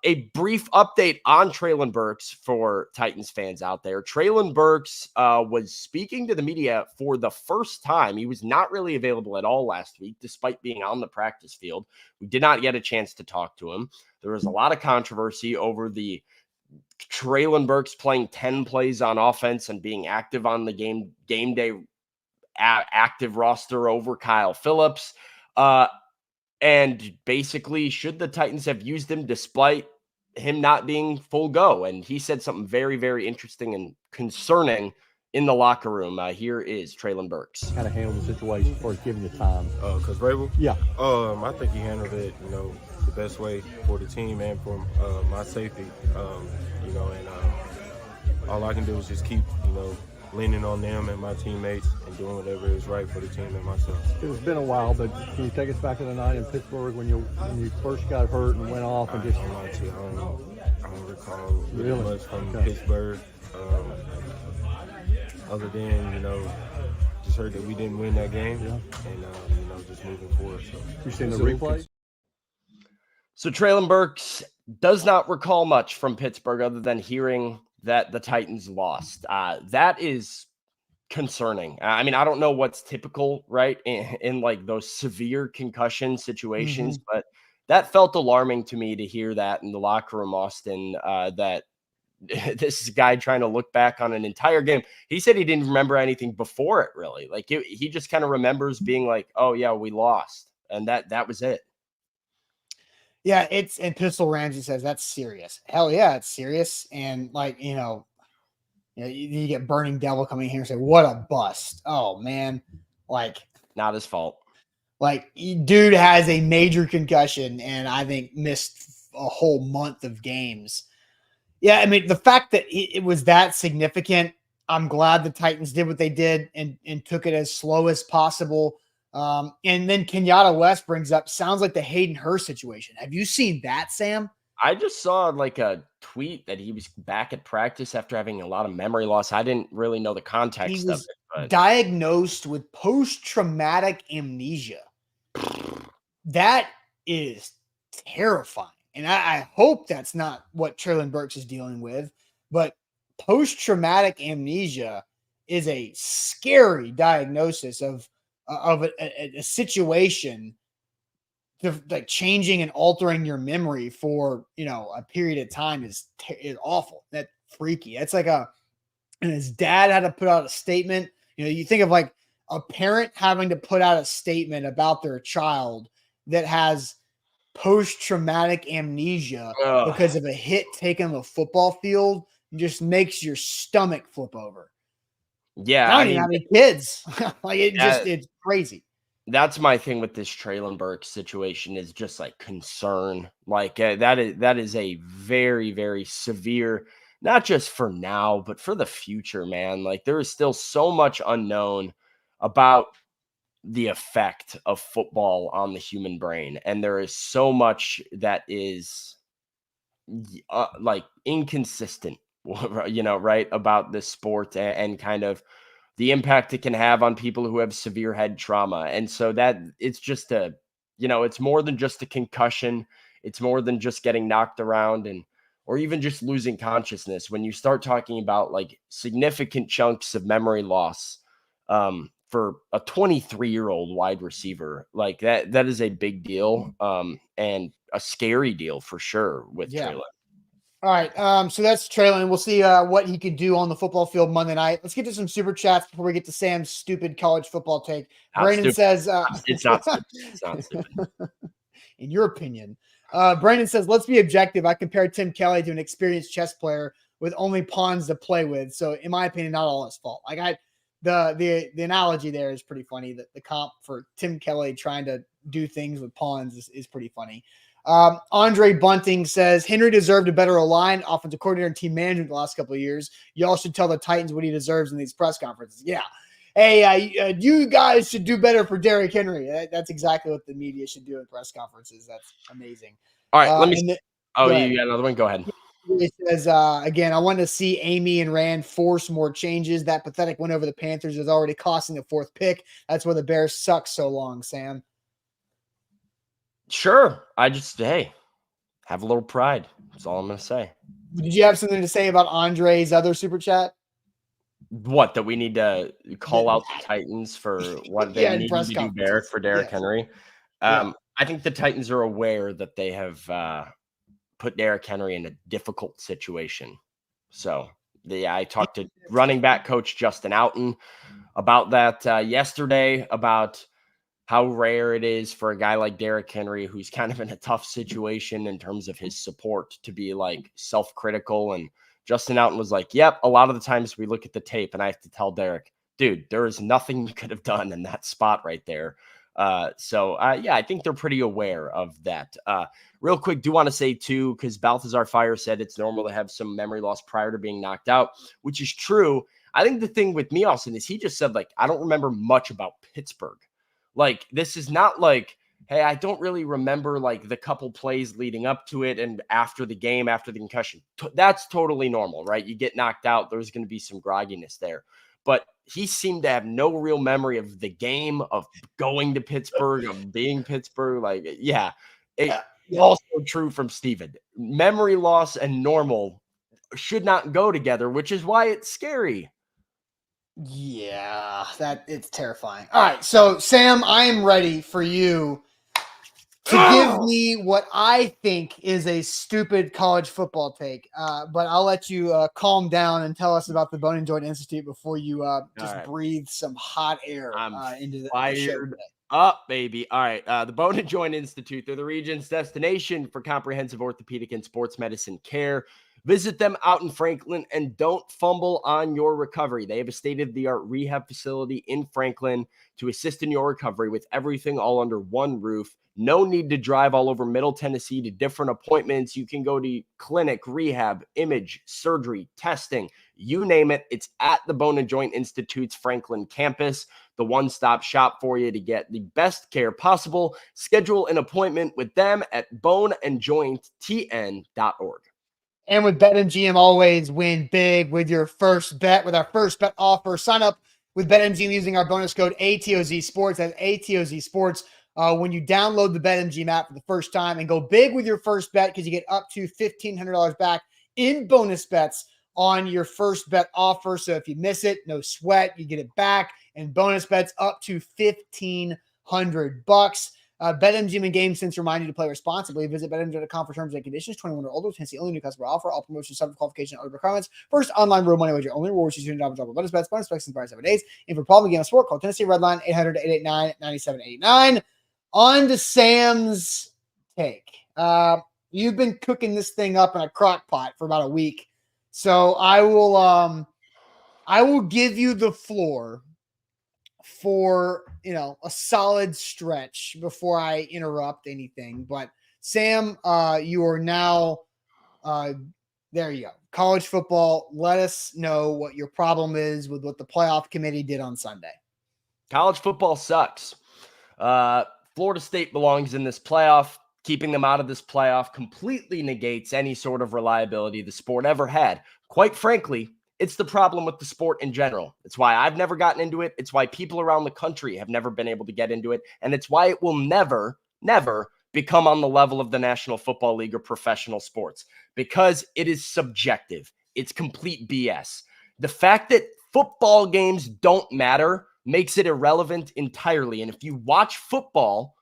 A brief update on Treylon Burks for Titans fans out there. Treylon Burks was speaking to the media for the first time. He was not really available at all last week, despite being on the practice field. We did not get a chance to talk to him. There was a lot of controversy over the Treylon Burks playing 10 plays on offense and being active on the game day active roster over Kyle Phillips. And basically, should the Titans have used him despite him not being full go? And he said something very, very interesting and concerning in the locker room. Here is Treylon Burks. How to handle the situation as far as giving you time? Because Vrabel? Yeah. I think he handled it, the best way for the team and for my safety. All I can do is just keep, leaning on them and my teammates and doing whatever is right for the team and myself. It's been a while, but can you take us back to the night in Pittsburgh when you first got hurt and went off and just? I don't recall really much from Pittsburgh. Other than just heard that we didn't win that game, and just moving forward. So you seen the replay? So Treylon Burks does not recall much from Pittsburgh other than hearing that the Titans lost. That is concerning. I mean, I don't know what's typical, right, in like those severe concussion situations, but that felt alarming to me to hear that in the locker room, Austin, that this guy trying to look back on an entire game. He said he didn't remember anything before it, really. Like, he just kind of remembers being like, oh, yeah, we lost. And that was it. Yeah, and Pistol Ramsey says that's serious. Hell yeah, it's serious. And like, you get Burning Devil coming here and say, what a bust. Oh man. Like, not his fault. Like, dude has a major concussion and I think missed a whole month of games. Yeah, I mean, the fact that it was that significant, I'm glad the Titans did what they did and took it as slow as possible. And then Kenyatta West brings up, sounds like the Hayden Hurst situation. Have you seen that, Sam? I just saw like a tweet that he was back at practice after having a lot of memory loss. I didn't really know the context He was of it. But diagnosed with post-traumatic amnesia. That is terrifying. And I hope that's not what Treylon Burks is dealing with. But post-traumatic amnesia is a scary diagnosis of a situation like changing and altering your memory for, a period of time is awful. That's freaky. That's like and his dad had to put out a statement. You think of like a parent having to put out a statement about their child that has post-traumatic amnesia because of a hit taken on the football field, just makes your stomach flip over. Yeah. I don't even have any kids. Like it's crazy. That's my thing with this Treylon Burks situation is just like concern. Like that is a very, very severe, not just for now, but for the future, man. Like there is still so much unknown about the effect of football on the human brain. And there is so much that is like inconsistent, right, about this sport and kind of the impact it can have on people who have severe head trauma. And so that it's just it's more than just a concussion. It's more than just getting knocked around or even just losing consciousness. When you start talking about like significant chunks of memory loss, for a 23-year-old wide receiver, like that is a big deal, and a scary deal for sure with Treylon. All right, so that's Treylon. We'll see what he could do on the football field Monday night. Let's get to some super chats before we get to Sam's stupid college football take. Brandon says, "It's not stupid. It's not stupid." In your opinion, Brandon says, "Let's be objective. I compared Tim Kelly to an experienced chess player with only pawns to play with. So, in my opinion, not all his fault. Like the analogy there is pretty funny. That the comp for Tim Kelly trying to do things with pawns is pretty funny." Andre Bunting says Henry deserved a better line, offensive coordinator and team management the last couple of years. Y'all should tell the Titans what he deserves in these press conferences. Yeah. Hey, you guys should do better for Derrick Henry. That's exactly what the media should do in press conferences. That's amazing. All right. Let me. You got another one? Go ahead. It says, again, I want to see Amy and Rand force more changes. That pathetic win over the Panthers is already costing the 4th pick. That's why the Bears suck so long, Sam. Sure. I just, have a little pride. That's all I'm going to say. Did you have something to say about Andre's other super chat? What, that we need to call out the Titans for what they need to do for Derrick Henry? I think the Titans are aware that they have put Derrick Henry in a difficult situation. So, I talked to running back coach Justin Outen about that yesterday, about how rare it is for a guy like Derrick Henry, who's kind of in a tough situation in terms of his support, to be like self-critical. And Justin Outen was like, yep, a lot of the times we look at the tape and I have to tell Derrick, dude, there is nothing you could have done in that spot right there. I think they're pretty aware of that. Real quick, do want to say too, because Balthazar Fire said it's normal to have some memory loss prior to being knocked out, which is true. I think the thing with me, Austin, is he just said, like, I don't remember much about Pittsburgh. Like, this is not like, hey, I don't really remember like the couple plays leading up to it and after the game, after the concussion. That's totally normal, right? You get knocked out, there's going to be some grogginess there. But he seemed to have no real memory of the game, of going to Pittsburgh, of being Pittsburgh. Like, also true from Steven. Memory loss and normal should not go together, which is why it's scary. Yeah, it's terrifying. All right, so Sam, I am ready for you to give me what I think is a stupid college football take. But I'll let you calm down and tell us about the Bone and Joint Institute before you just right. breathe some hot air into the show Fired today. up, baby. All right. The Bone and Joint Institute, they're the region's destination for comprehensive orthopedic and sports medicine care. Visit them out in Franklin and don't fumble on your recovery. They have a state-of-the-art rehab facility in Franklin to assist in your recovery with everything all under one roof. No need to drive all over Middle Tennessee to different appointments. You can go to clinic, rehab, image, surgery, testing, you name it. It's at the Bone and Joint Institute's Franklin campus, the one-stop shop for you to get the best care possible. Schedule an appointment with them at boneandjointtn.org. And with BetMGM, always win big with your first bet. With our first bet offer, sign up with BetMGM using our bonus code ATOZ Sports. That's ATOZ Sports. When you download the BetMGM app for the first time, and go big with your first bet because you get up to $1,500 back in bonus bets on your first bet offer. So if you miss it, no sweat, you get it back, and bonus bets up to $1,500. BetMGM and GameSense remind you to play responsibly. Visit BetMGM.com for terms and conditions. 21 or older. Tennessee only. New customer offer. All promotions subject to qualification and other requirements. First online real money wager only. Rewards you $2 bonus bets. Bonus bets expire 7 days. And for problem game of sport, call Tennessee Redline 800-889-9789. On to Sam's take. You've been cooking this thing up in a crock pot for about a week, so I will give you the floor for a solid stretch before I interrupt anything. But Sam, you are now there you go. College football. Let us know what your problem is with what the playoff committee did on Sunday. College football sucks. Florida State belongs in this playoff. Keeping them out of this playoff completely negates any sort of reliability the sport ever had. Quite frankly, it's the problem with the sport in general. It's why I've never gotten into it. It's why people around the country have never been able to get into it. And it's why it will never, never become on the level of the National Football League or professional sports, because it is subjective. It's complete BS. The fact that football games don't matter makes it irrelevant entirely. And if you watch football,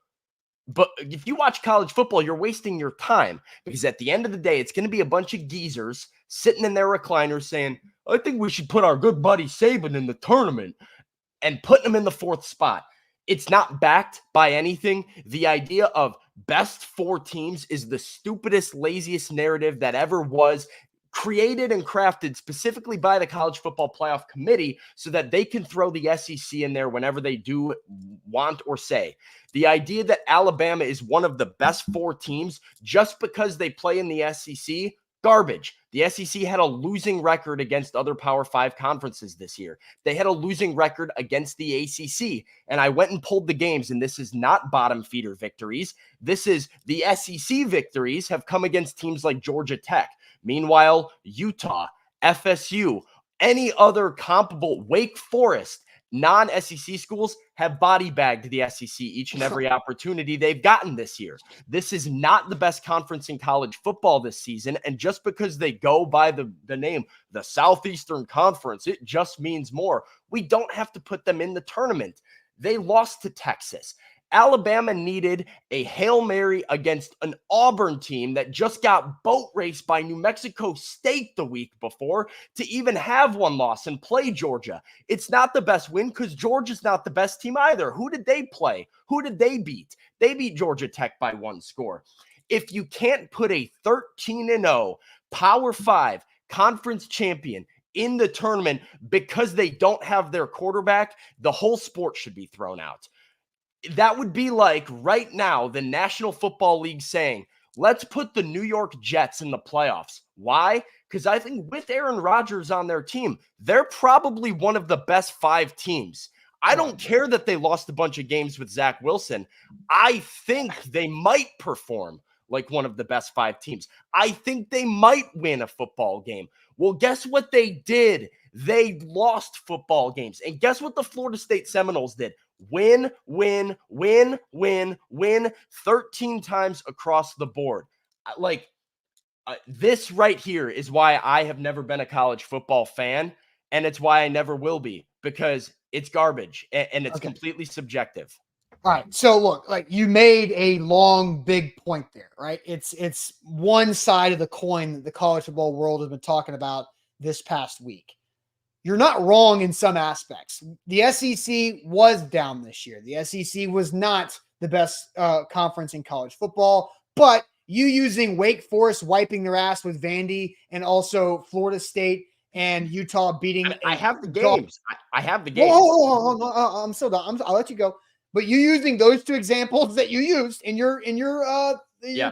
but if you watch college football, you're wasting your time, because at the end of the day, it's going to be a bunch of geezers sitting in their recliners saying, I think we should put our good buddy Saban in the tournament, and putting him in the fourth spot. It's not backed by anything. The idea of best four teams is the stupidest, laziest narrative that ever was created and crafted specifically by the College Football Playoff Committee so that they can throw the SEC in there whenever they do want or say. The idea that Alabama is one of the best four teams just because they play in the SEC, garbage. The SEC had a losing record against other Power 5 conferences this year. They had a losing record against the ACC. And I went and pulled the games, and this is not bottom feeder victories. This is the SEC victories have come against teams like Georgia Tech. Meanwhile, Utah, FSU, any other comparable, Wake Forest, non-SEC schools have body bagged the SEC each and every opportunity they've gotten this year. This is not the best conference in college football this season. And just because they go by the name, the Southeastern Conference, it just means more. We don't have to put them in the tournament. They lost to Texas. Alabama needed a Hail Mary against an Auburn team that just got boat raced by New Mexico State the week before to even have one loss and play Georgia. It's not the best win because Georgia's not the best team either. Who did they play? Who did they beat? They beat Georgia Tech by one score. If you can't put a 13-0 Power 5 conference champion in the tournament because they don't have their quarterback, the whole sport should be thrown out. That would be like right now the National Football League saying, let's put the New York Jets in the playoffs. Why? Because I think with Aaron Rodgers on their team, they're probably one of the best 5 teams. I don't care that they lost a bunch of games with Zach Wilson. I think they might perform like one of the best 5 teams. I think they might win a football game. Well, guess what they did? They lost football games. And guess what the Florida State Seminoles did? Win, win, win, win, win 13 times across the board. This right here is why I have never been a college football fan, and it's why I never will be, because it's garbage and it's completely subjective. All right. So look, like you made a long, big point there, right? It's one side of the coin that the college football world has been talking about this past week. You're not wrong in some aspects. The SEC was down this year. The SEC was not the best conference in college football, but you using Wake Forest wiping their ass with Vandy and also Florida State and Utah beating. I have the games. I have the games. I'm still done. I'll let you go. But you using those two examples that you used in your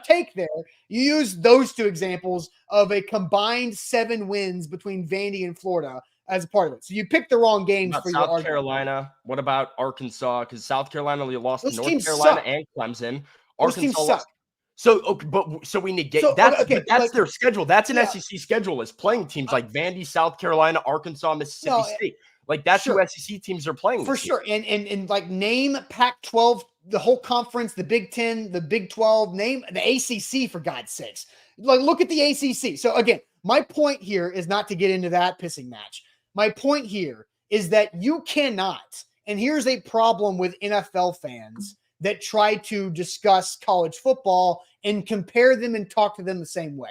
take there, you used those two examples of a combined 7 wins between Vandy and Florida as a part of it. So you picked the wrong games for your South argument. Carolina. What about Arkansas? Because South Carolina lost Those to North teams Carolina suck. and Clemson. Those teams Arkansas suck. So, okay, so we negate So, that's okay, but that's like, their schedule. That's an yeah. SEC schedule is playing teams like Vandy, South Carolina, Arkansas, Mississippi No, State. Like that's sure. who SEC teams are playing For this year. sure. And like name Pac-12, the whole conference, the Big 10, the Big 12, name the ACC for God's sakes. Like look at the ACC. So again, my point here is not to get into that pissing match. My point here is that you cannot, and here's a problem with NFL fans that try to discuss college football and compare them and talk to them the same way.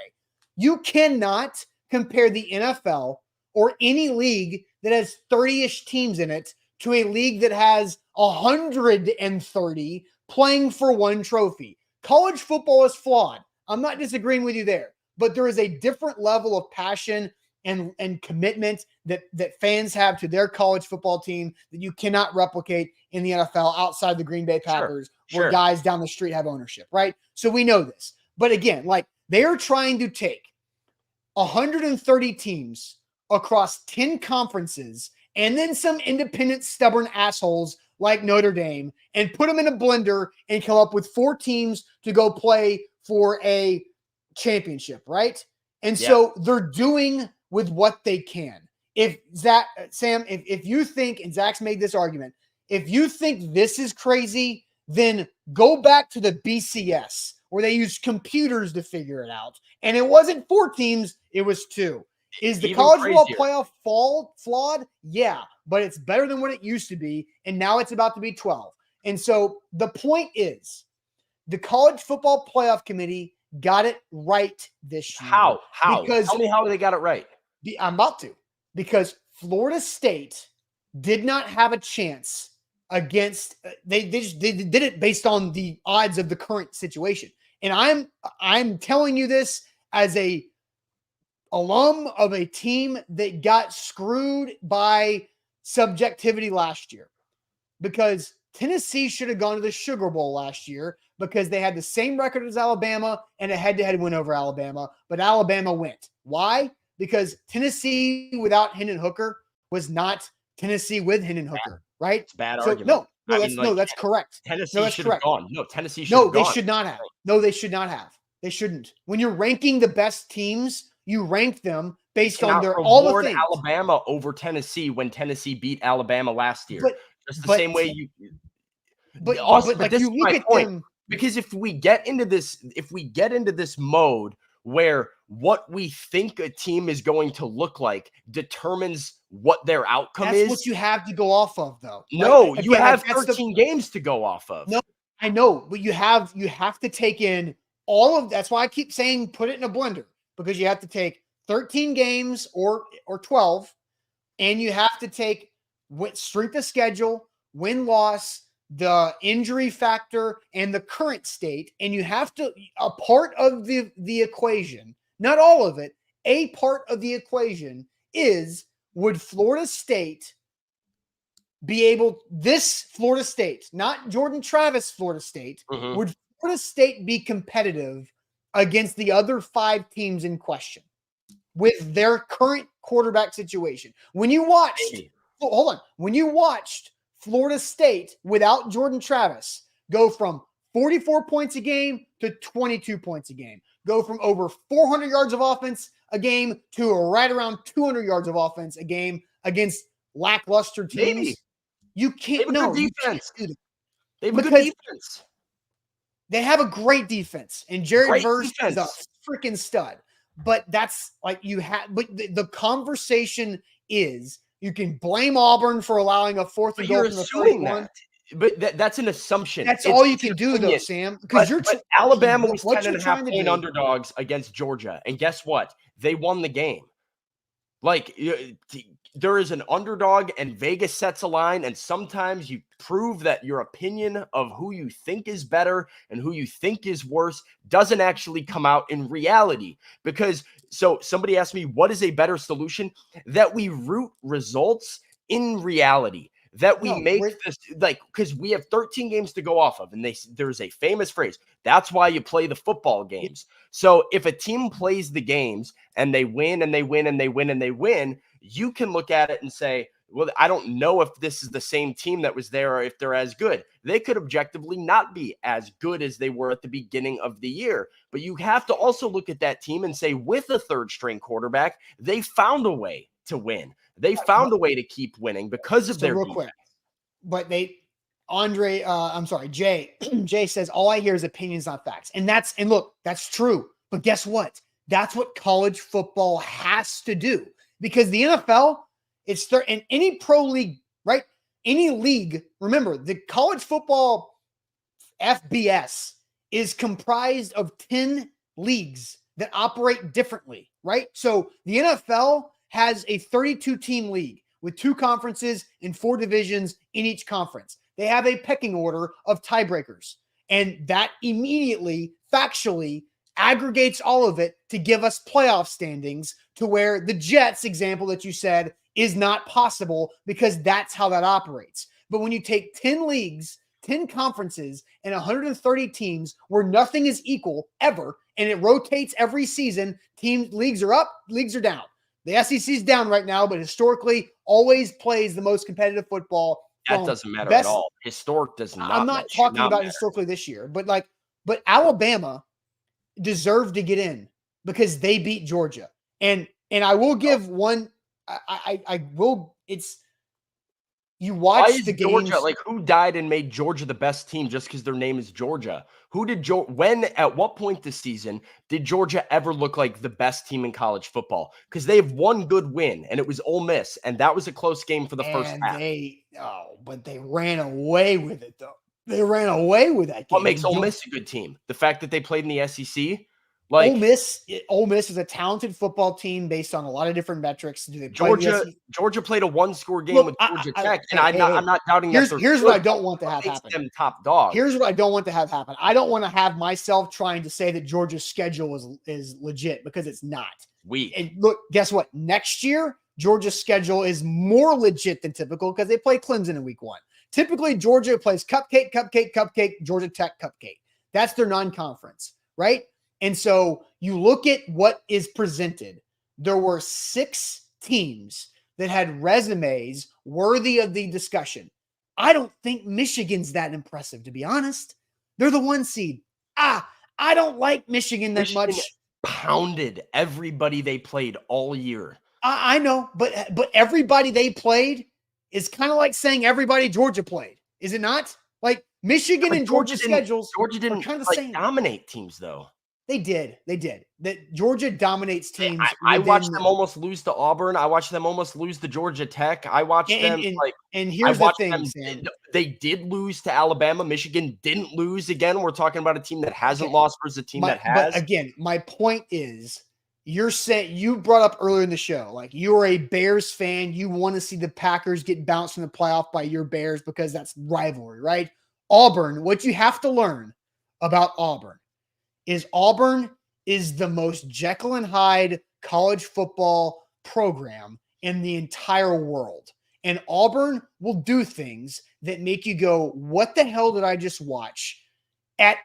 You cannot compare the NFL or any league that has 30-ish teams in it to a league that has 130 playing for one trophy. College football is flawed. I'm not disagreeing with you there, but there is a different level of passion and commitment that fans have to their college football team that you cannot replicate in the NFL outside the Green Bay Packers, where guys down the street have ownership, right? So we know this. But again, like they are trying to take 130 teams across 10 conferences and then some independent stubborn assholes like Notre Dame and put them in a blender and come up with 4 teams to go play for a championship, right? And so they're doing with what they can. If Sam, if you think, and Zach's made this argument, if you think this is crazy, then go back to the BCS where they used computers to figure it out. And it wasn't 4 teams, it was 2. Is the college football playoff flawed? Yeah, but it's better than what it used to be. And now it's about to be 12. And so the point is the college football playoff committee got it right this year. How? Because tell me how they got it right. I'm about to. Because Florida State did not have a chance against they did it based on the odds of the current situation. And I'm telling you this as a alum of a team that got screwed by subjectivity last year, because Tennessee should have gone to the Sugar Bowl last year because they had the same record as Alabama and a head-to-head win over Alabama, but Alabama went. Why? Because Tennessee without Hendon Hooker was not Tennessee with Hendon Hooker, right? It's a bad so argument. That's correct. Tennessee should have gone. No, Tennessee should No, have gone. they should not have. No, they should not have. They shouldn't. When you're ranking the best teams, you rank them based on their all the things. Alabama over Tennessee when Tennessee beat Alabama last year. Just the same way you. But this you is look my at point. them. Because if we get into this mode where what we think a team is going to look like determines what their outcome is. That's what you have to go off of, though. No, you have 13 games to go off of. No, I know, but you have to take in all of that's why I keep saying put it in a blender, because you have to take 13 games or 12, and you have to take strength of schedule, win-loss, the injury factor, and the current state, and you have to a part of the equation. Not all of it. A part of the equation is, would Florida State be able, this Florida State, not Jordan Travis Florida State, would Florida State be competitive against the other 5 teams in question with their current quarterback situation? When you watched, when you watched Florida State without Jordan Travis go from 44 points a game to 22 points a game, go from over 400 yards of offense a game to right around 200 yards of offense a game against lackluster teams. You can't. They have a good defense. They have a good defense. They have a great defense, and Jared Verse is a freaking stud. But that's like you have. But the conversation is, you can blame Auburn for allowing a 4th and goal from the 31. but that's an assumption. That's It's all you an can do, though, opinion. Sam. Because But Alabama was what 10 you're and a half trying to point do. underdogs against Georgia. And guess what? They won the game. Like, there is an underdog and Vegas sets a line, and sometimes you prove that your opinion of who you think is better and who you think is worse doesn't actually come out in reality. Because so somebody asked me, what is a better solution? That we root results in reality. That we make this, like, because we have 13 games to go off of, and there's a famous phrase. That's why you play the football games. So if a team plays the games and they win and they win and they win and they win, you can look at it and say, well, I don't know if this is the same team that was there or if they're as good. They could objectively not be as good as they were at the beginning of the year. But you have to also look at that team and say, with a third string quarterback, they found a way to win. They found a way to keep winning because of their defense. Quick. But Jay says, all I hear is opinions, not facts. And look, that's true. But guess what? That's what college football has to do. Because the NFL, in any pro league, right? Any league, remember, the college football FBS is comprised of 10 leagues that operate differently, right? So the NFL has a 32-team league with 2 conferences and 4 divisions in each conference. They have a pecking order of tiebreakers, and that immediately, factually, aggregates all of it to give us playoff standings, to where the Jets example that you said is not possible because that's how that operates. But when you take 10 leagues, 10 conferences, and 130 teams where nothing is equal ever, and it rotates every season, leagues are up, leagues are down. The SEC is down right now, but historically always plays the most competitive football. That doesn't matter at all. Historic does not. I'm not talking about historically this year, but Alabama deserved to get in because they beat Georgia. And I will give one. I will. It's you watch the games. Georgia, like, who died and made Georgia the best team just because their name is Georgia? Who did at what point this season did Georgia ever look like the best team in college football? Because they have one good win, and it was Ole Miss, and that was a close game for the first half. But they ran away with it, though. They ran away with that game. What makes Ole Miss a good team? The fact that they played in the SEC? Ole Miss is a talented football team based on a lot of different metrics. Georgia played a one-score game with Georgia Tech, and I'm not doubting that. Here's what I don't want to have happen. Them top dog. Here's what I don't want to have happen. I don't want to have myself trying to say that Georgia's schedule is legit, because it's not. And look, guess what? Next year, Georgia's schedule is more legit than typical because they play Clemson in week 1. Typically, Georgia plays cupcake, Georgia Tech cupcake. That's their non-conference, right? And so you look at what is presented. There were 6 teams that had resumes worthy of the discussion. I don't think Michigan's that impressive, to be honest. They're the 1 seed. I don't like Michigan that much. Pounded everybody they played all year. I know, but everybody they played is kind of like saying everybody Georgia played. Is it not? Like Michigan and Georgia schedules. Georgia didn't kind of dominate teams, though. They did. That Georgia dominates teams. I watched them almost lose to Auburn. I watched them almost lose to Georgia Tech. I watched them and here's the thing, Sam. They did lose to Alabama. Michigan didn't lose again. We're talking about a team that hasn't lost versus a team that has. But again, my point is, you brought up earlier in the show, like, you're a Bears fan. You want to see the Packers get bounced in the playoff by your Bears because that's rivalry, right? Auburn, what you have to learn about Auburn is the most Jekyll and Hyde college football program in the entire world. And Auburn will do things that make you go, what the hell did I just watch, at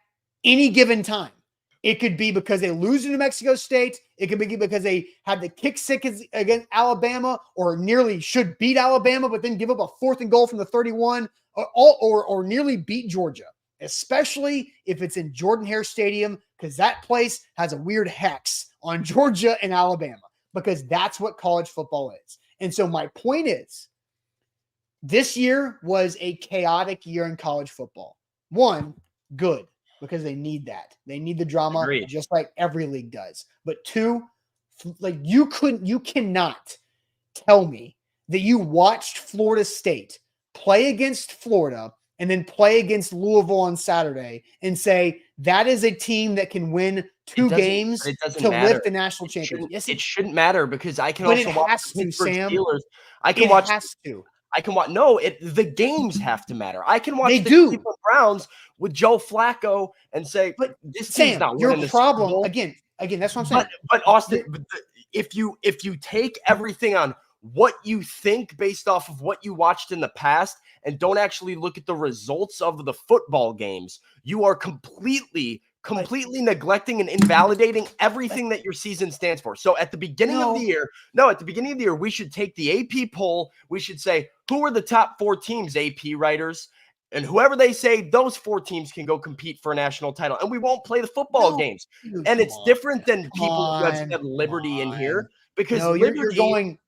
any given time? It could be because they lose to New Mexico State. It could be because they had the kick six against Alabama, or nearly should beat Alabama, but then give up a 4th and goal from the 31, or nearly beat Georgia, especially if it's in Jordan-Hare Stadium, because that place has a weird hex on Georgia and Alabama, because that's what college football is. And so my point is, this year was a chaotic year in college football. 1, good, because they need that. They need the drama. Agreed. Just like every league does. But 2, like, you cannot tell me that you watched Florida State play against Florida and then play against Louisville on Saturday and say that is a team that can win 2 games to lift the national championship. Yes, it shouldn't matter because I can but also it watch has the to, Pittsburgh Sam. Steelers. I can It watch. has to. I can watch. No, the games have to matter. I can watch They the do. Cleveland Browns with Joe Flacco and say, But this team's Sam, not your winning the Super problem Bowl. again, that's what I'm saying. But Austin, if you take everything on what you think based off of what you watched in the past and don't actually look at the results of the football games, you are completely neglecting and invalidating everything that your season stands for. So at the beginning of the year, we should take the AP poll. We should say, who are the top 4 teams, AP writers? And whoever they say, those 4 teams can go compete for a national title. And we won't play the football games. Dude, and it's different than Come people who have on, said Liberty in here. Because No, Liberty, you're going.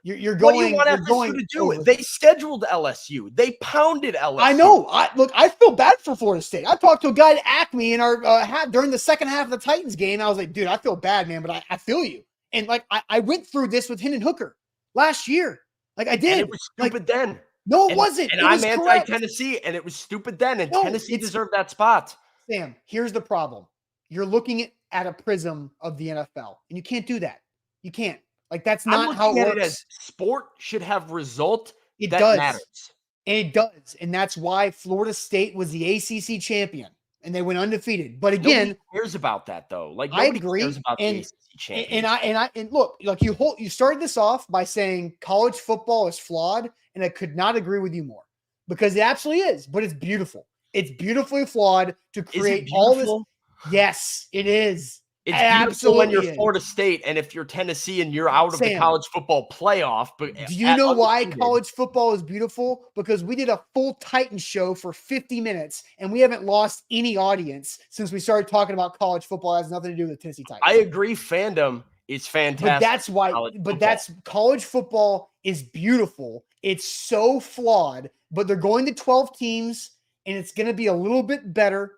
You're what do going. you want You're FSU going to do? over. They scheduled LSU. They pounded LSU. I know. I feel bad for Florida State. I talked to a guy at Acme in our during the second half of the Titans game. I was like, dude, I feel bad, man, but I feel you. And like I went through this with Hendon Hooker last year. Like I did. And it was stupid then. No, it wasn't. And it I'm was anti-Tennessee, and it was stupid then. And Tennessee deserved that spot. Sam, here's the problem. You're looking at a prism of the NFL, and you can't do that. You can't. Like, that's not how it works. It as sport should have result that does. Matters. And it does. And that's why Florida State was the ACC champion, and they went undefeated. But again, nobody cares about that, though. Like, I nobody agree. cares about the ACC champion. And look, like you started this off by saying college football is flawed, and I could not agree with you more because it absolutely is. But it's beautiful. It's beautifully flawed to create all this. Yes, it is. It's beautiful when you're Florida State, and if you're Tennessee and you're out of the college football playoff. But do you know why college football is beautiful? Because we did a full Titan show for 50 minutes, and we haven't lost any audience since we started talking about college football. It has nothing to do with the Tennessee Titans. I agree. Fandom is fantastic. But that's why. College football is beautiful. It's so flawed, but they're going to 12 teams, and it's going to be a little bit better.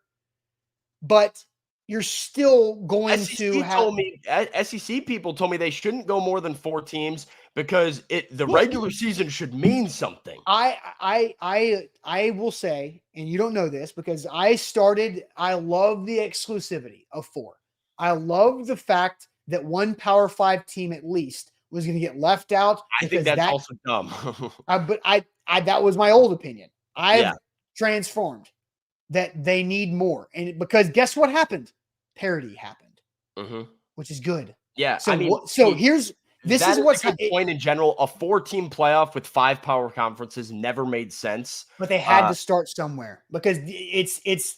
But you're still going to have. SEC people told me they shouldn't go more than 4 teams because the regular season should mean something. I will say, and you don't know this because I love the exclusivity of 4. I love the fact that one Power 5 team at least was going to get left out. I think that's also dumb. But that was my old opinion. I've transformed that they need more. And because guess what happened? Parity happened, which is good. Yeah. So, this is what's a good point in general. A 4-team playoff with 5 power conferences never made sense. But they had to start somewhere because it's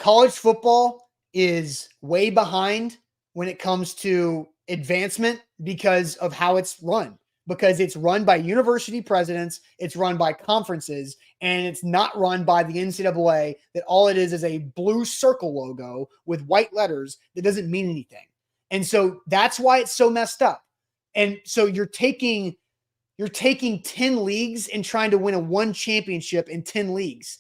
college football is way behind when it comes to advancement because of how it's run. Because it's run by university presidents, it's run by conferences, and it's not run by the NCAA that all it is a blue circle logo with white letters that doesn't mean anything. And so that's why it's so messed up. And so you're taking 10 leagues and trying to win a 1 championship in 10 leagues.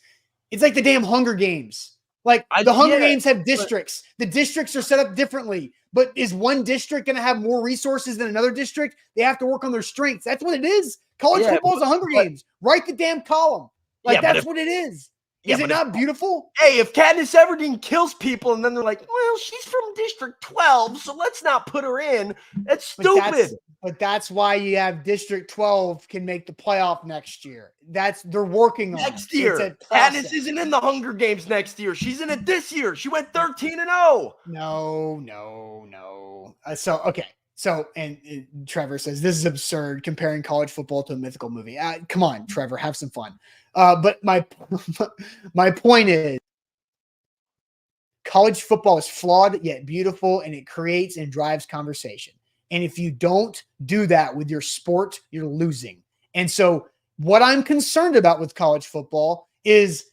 It's like the damn Hunger Games. Like the Hunger Games have districts. The districts are set up differently. But is one district going to have more resources than another district? They have to work on their strengths. That's what it is. College football is a Hunger Games. Write the damn column. That's what it is. Is it not beautiful? Hey, if Katniss Everdeen kills people and then they're like, well, she's from District 12, so let's not put her in. That's stupid. But that's why you have District 12 can make the playoff next year. They're working on next year. Katniss isn't in the Hunger Games next year. She's in it this year. She went 13-0. No. So, and Trevor says, this is absurd comparing college football to a mythical movie. Come on, Trevor, have some fun. But my point is, college football is flawed yet beautiful, and it creates and drives conversation. And if you don't do that with your sport, you're losing. And so what I'm concerned about with college football is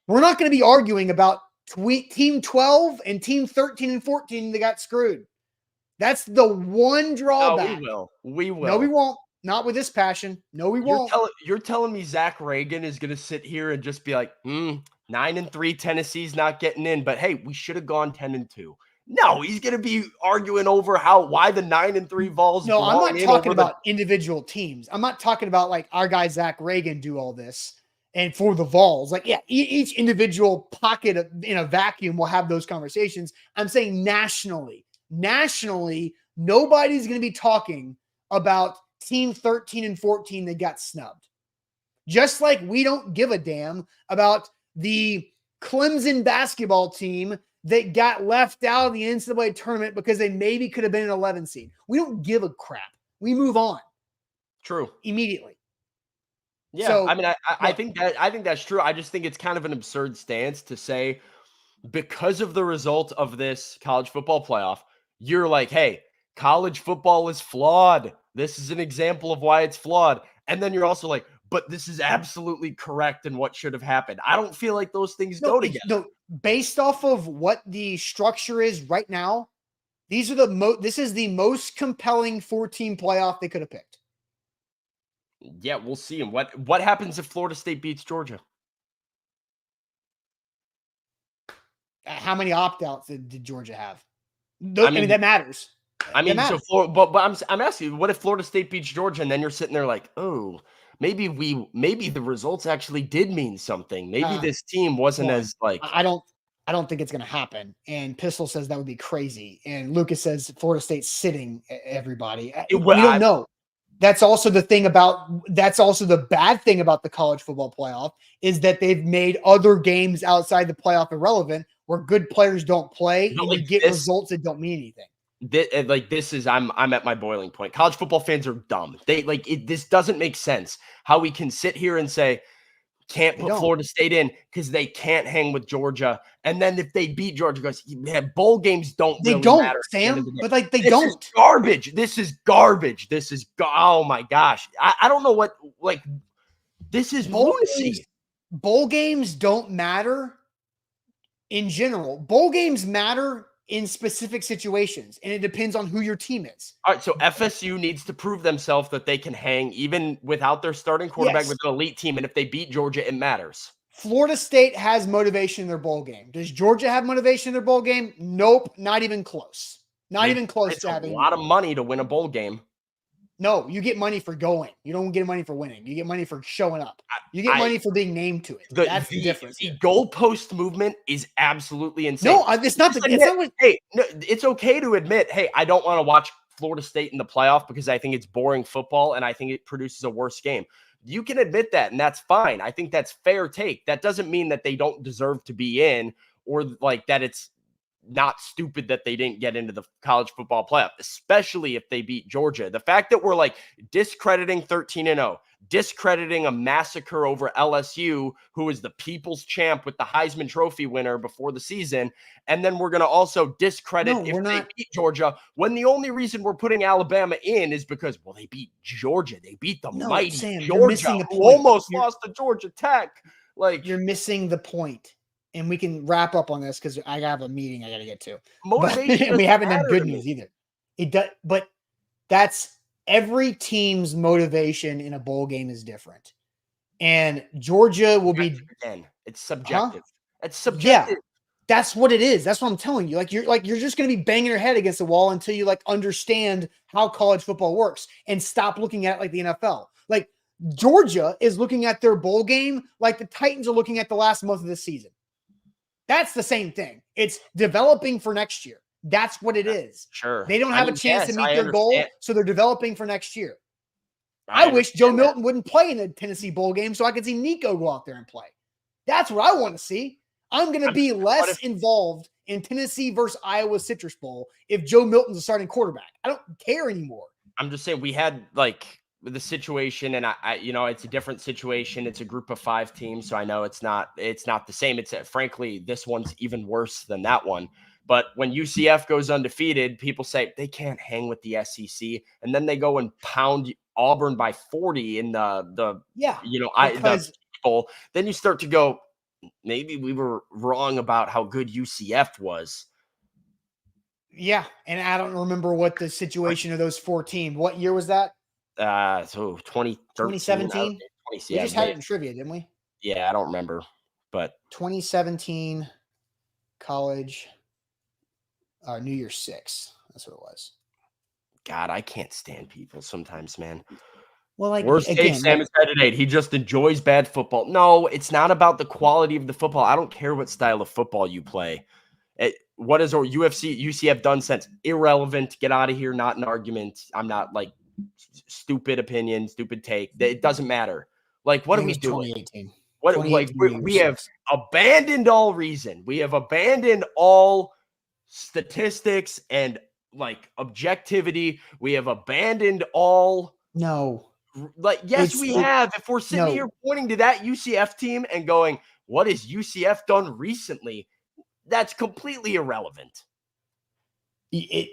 we're not going to be arguing about Team 12 and Team 13 and 14 that got screwed. That's the one drawback. No, we will. No, we won't. Not with this passion. No, we won't. You're telling me Zach Reagan is going to sit here and just be like, 9-3, Tennessee's not getting in, but hey, we should have gone 10-2. No, he's going to be arguing over why the 9-3 Vols. No, I'm not talking about individual teams. I'm not talking about like our guy Zach Reagan do all this and for the Vols. Like, yeah, each individual pocket in a vacuum will have those conversations. I'm saying nationally, nobody's going to be talking about team 13 and 14 that got snubbed. Just like we don't give a damn about the Clemson basketball team that got left out of the NCAA tournament because they maybe could have been an 11 seed. We don't give a crap. We move on. True. Immediately. Yeah, So, I mean, I think that's true. I just think it's kind of an absurd stance to say because of the result of this college football playoff, you're like, hey, college football is flawed. This is an example of why it's flawed. And then you're also like, but this is absolutely correct and what should have happened. I don't feel like those things go together. No, based off of what the structure is right now, this is the most compelling 4-team playoff they could have picked. Yeah, we'll see. And what happens if Florida State beats Georgia? How many opt-outs did Georgia have? I mean, that matters. I mean, but I'm asking you, what if Florida State beats Georgia, and then you're sitting there like, oh, maybe the results actually did mean something. Maybe this team wasn't as like. I don't think it's going to happen. And Pistol says that would be crazy. And Lucas says Florida State's sitting everybody. We don't know. That's also the bad thing about the college football playoff is that they've made other games outside the playoff irrelevant where good players don't play and you get results that don't mean anything. I'm at my boiling point. College football fans are dumb. This doesn't make sense how we can sit here and say, can't put Florida State in because they can't hang with Georgia. And then if they beat Georgia, goes, man, bowl games don't matter, Sam. But they don't. This is garbage. This is oh my gosh. I don't know what this is lunacy. Bowl games don't matter in general. Bowl games matter in specific situations, and it depends on who your team is. All right, so FSU needs to prove themselves that they can hang even without their starting quarterback with an elite team, and if they beat Georgia, it matters. Florida State has motivation in their bowl game. Does Georgia have motivation in their bowl game? Nope, not even close. Not even close it's to having a lot of money to win a bowl game. No, you get money for going. You don't get money for winning. You get money for showing up. You get money for being named to it. That's the difference. The goalpost movement is absolutely insane. No, it's not. It's okay to admit, hey, I don't want to watch Florida State in the playoff because I think it's boring football and I think it produces a worse game. You can admit that, and that's fine. I think that's fair take. That doesn't mean that they don't deserve to be in or that it's not stupid that they didn't get into the college football playoff, especially if they beat Georgia. The fact that we're discrediting 13-0, discrediting a massacre over LSU, who is the people's champ with the Heisman Trophy winner before the season, and then we're going to also discredit they beat Georgia, when the only reason we're putting Alabama in is because, they beat Georgia. They beat the mighty Georgia, who almost lost to Georgia Tech. You're missing the point. And we can wrap up on this because I have a meeting I got to get to. Motivation, and we haven't done good news either. It does, but that's every team's motivation in a bowl game is different. And Georgia will be again. It's subjective. It's subjective. Yeah, that's what it is. That's what I'm telling you. You're just going to be banging your head against the wall until you understand how college football works and stop looking at it like the NFL. Georgia is looking at their bowl game like the Titans are looking at the last month of the season. That's the same thing. It's developing for next year. That's what it is. Sure. They don't have a chance to meet their goal, so they're developing for next year. I wish Joe Milton wouldn't play in the Tennessee bowl game so I could see Nico go out there and play. That's what I want to see. I'm going to be less involved in Tennessee versus Iowa Citrus Bowl if Joe Milton's a starting quarterback. I don't care anymore. I'm just saying we had the situation, and I it's a different situation. It's a group of 5 teams, so I know it's not the same. It's frankly, this one's even worse than that one. But when UCF goes undefeated, people say they can't hang with the SEC, and then they go and pound Auburn by 40 in the bowl. Then you start to go, maybe we were wrong about how good UCF was. Yeah, and I don't remember what the situation of those 4 teams. What year was that? So 2017. We just had it in trivia, didn't we? Yeah, I don't remember, but 2017 college, New Year's 6. That's what it was. God, I can't stand people sometimes, man. Well, like Worst take, again, Sam has had today. He just enjoys bad football. No, it's not about the quality of the football. I don't care what style of football you play. What has UCF done since? Irrelevant. Get out of here. Not an argument. I'm not like stupid opinion, stupid take. It doesn't matter. Like, what I are think we it's doing? 2018. What like we have abandoned all reason. We have abandoned all statistics and like objectivity. We have abandoned all No. like yes, we have. If we're sitting here pointing to that UCF team and going, what has UCF done recently? That's completely irrelevant. I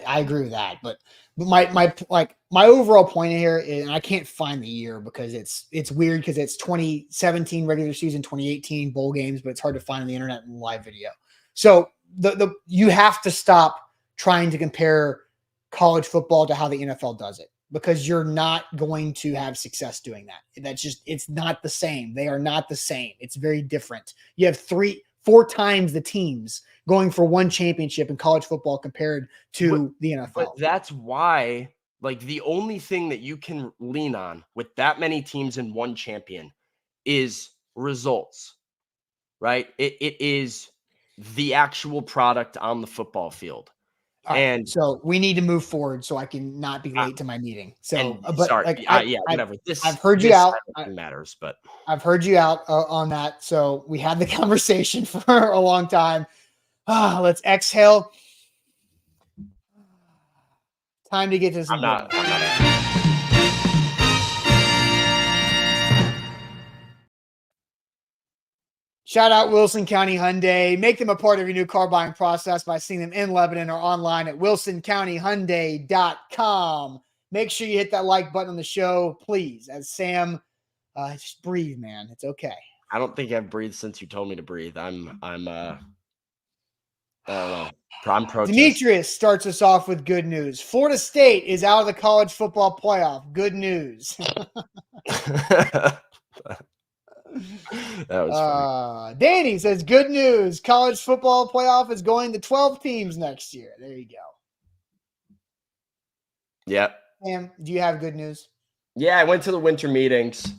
agree with that, but my overall point here is, and I can't find the year because it's weird because it's 2017 regular season, 2018 bowl games, but it's hard to find on the internet and live video. So you have to stop trying to compare college football to how the NFL does it, because you're not going to have success doing that. It's not the same. They are not the same. It's very different. You have 3-4 times the teams going for one championship in college football compared to the NFL. But that's why, like, the only thing that you can lean on with that many teams and one champion is results, right? It is the actual product on the football field. Right, and so we need to move forward so I can not be late to my meeting. So, but sorry, like, whatever. I've heard you out. Matters, but I've heard you out on that. So we had the conversation for a long time. Let's exhale. Time to get to some. I'm not Shout out Wilson County Hyundai. Make them a part of your new car buying process by seeing them in Lebanon or online at wilsoncountyhyundai.com. Make sure you hit that like button on the show, please. As Sam, just breathe, man. It's okay. I don't think I've breathed since you told me to breathe. I don't know. I'm protesting. Demetrius starts us off with good news. Florida State is out of the college football playoff. Good news. That was funny. Danny says, good news. College football playoff is going to 12 teams next year. There you go. Yep. Sam, do you have good news? Yeah, I went to the winter meetings,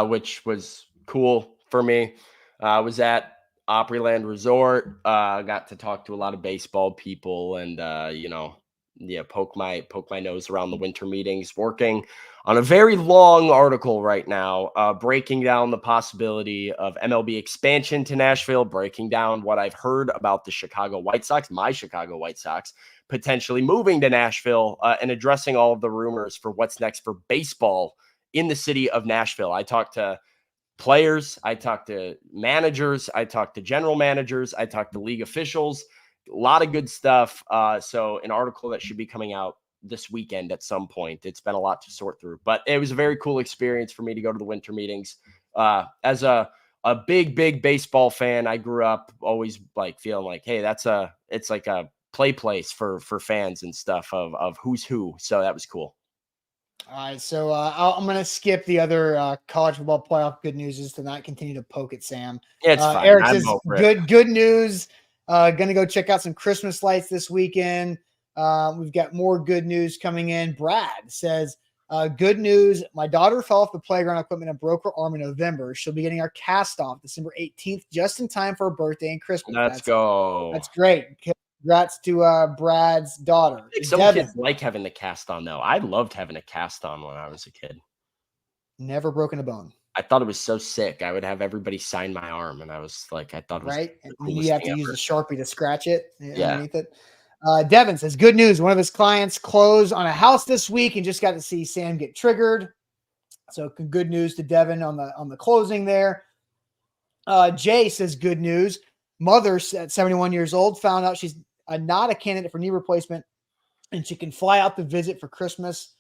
which was cool for me. I was at Opryland Resort. Got to talk to a lot of baseball people and, poke my nose around the winter meetings, working on a very long article right now, breaking down the possibility of MLB expansion to Nashville, breaking down what I've heard about the Chicago White Sox, my Chicago White Sox, potentially moving to Nashville, and addressing all of the rumors for what's next for baseball in the city of Nashville. I talked to players, I talked to managers, I talked to general managers, I talked to league officials, a lot of good stuff. So an article that should be coming out this weekend at some point. It's been a lot to sort through, but it was a very cool experience for me to go to the winter meetings. As a big baseball fan, I grew up always like feeling like, hey, it's like a play place for fans and stuff of who's who. So that was cool. All right, so I'm going to skip the other college football playoff good news is to not continue to poke at Sam. Yeah, it's fine. Eric says, good news. Going to go check out some Christmas lights this weekend. We've got more good news coming in. Brad says, good news. My daughter fell off the playground equipment and broke her arm in November. She'll be getting our cast off December 18th, just in time for her birthday and Christmas. Let's go. That's great. Congrats to Brad's daughter. Some kids like having the cast on, though. I loved having a cast on when I was a kid. Never broken a bone. I thought it was so sick. I would have everybody sign my arm, and I was like, I thought it was right. And you have to use a Sharpie to scratch it underneath it. Devin says, good news. One of his clients closed on a house this week and just got to see Sam get triggered. So good news to Devin on the closing there. Jay says, good news. Mother at 71 years old found out she's not a candidate for knee replacement and she can fly out to visit for Christmas.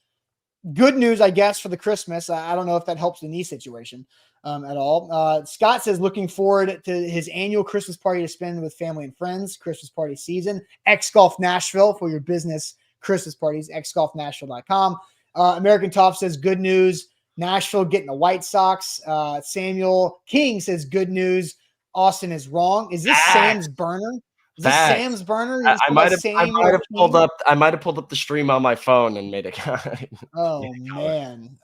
Good news, I guess, for the Christmas. I don't know if that helps the knee situation at all. Scott says, looking forward to his annual Christmas party to spend with family and friends, Christmas party season. X Golf Nashville for your business Christmas parties, xgolfnashville.com. American Top says, good news. Nashville getting the White Sox. Samuel King says, good news. Austin is wrong. Is this Sam's burner? Is this Facts. Sam's burner? I It's I called might the have same old I might have pulled up the stream on my phone and made a Oh man.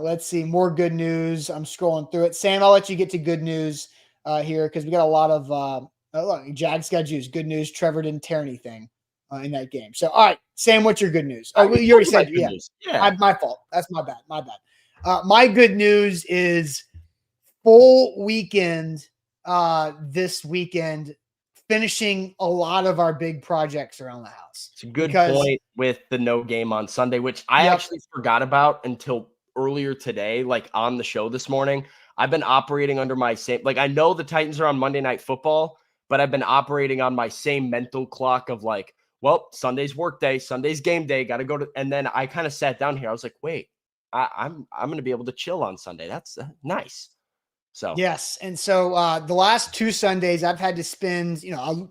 Let's see. More good news. I'm scrolling through it. Sam, I'll let you get to good news here because we got a lot of look, Jags got juice. Good news. Trevor didn't tear anything in that game. So all right, Sam, what's your good news? Oh, well, you already said good yeah. news. Yeah. My fault. That's my bad. My bad. My good news is full weekend this weekend, finishing a lot of our big projects around the house. It's a good Because- point with the no game on Sunday, which I Yep. actually forgot about until earlier today, like on the show this morning. I've been operating under my same, like I know the Titans are on Monday Night Football, but I've been operating on my same mental clock of like, well, Sunday's work day, Sunday's game day, got to go to, and then I kind of sat down here. I was like, wait, I'm going to be able to chill on Sunday. That's nice. So Yes. And so the last 2 Sundays I've had to spend, I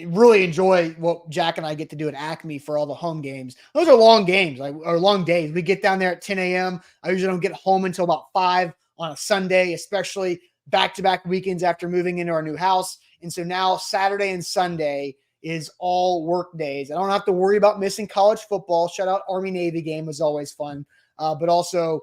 really enjoy what Jack and I get to do at Acme for all the home games. Those are long games, or long days. We get down there at 10 a.m. I usually don't get home until about 5 on a Sunday, especially back-to-back weekends after moving into our new house. And so now Saturday and Sunday is all work days. I don't have to worry about missing college football. Shout out Army-Navy game was always fun. But also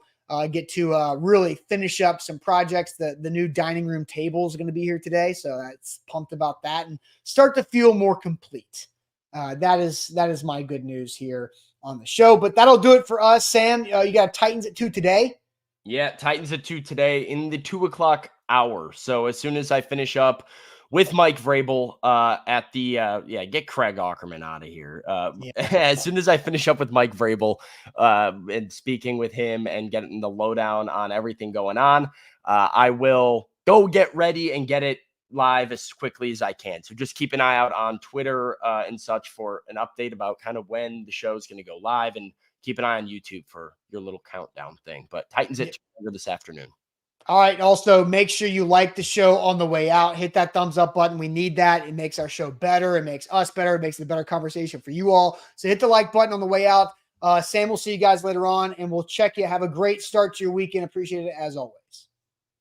get to really finish up some projects. The new dining room table is going to be here today, so that's pumped about that and start to feel more complete. That is my good news here on the show. But that'll do it for us. Sam, you got Titans at 2 today. yeah, Titans at 2 today in the 2:00 hour. So as soon as I finish up with Mike Vrabel at the get Craig Aukerman out of here. As soon as I finish up with Mike Vrabel and speaking with him and getting the lowdown on everything going on, I will go get ready and get it live as quickly as I can. So just keep an eye out on Twitter and such for an update about kind of when the show is going to go live, and keep an eye on YouTube for your little countdown thing. But Titans at 2 this afternoon. All right. Also, make sure you like the show on the way out. Hit that thumbs up button. We need that. It makes our show better. It makes us better. It makes it a better conversation for you all. So hit the like button on the way out. Sam, we'll see you guys later on, and we'll check you. Have a great start to your weekend. Appreciate it as always.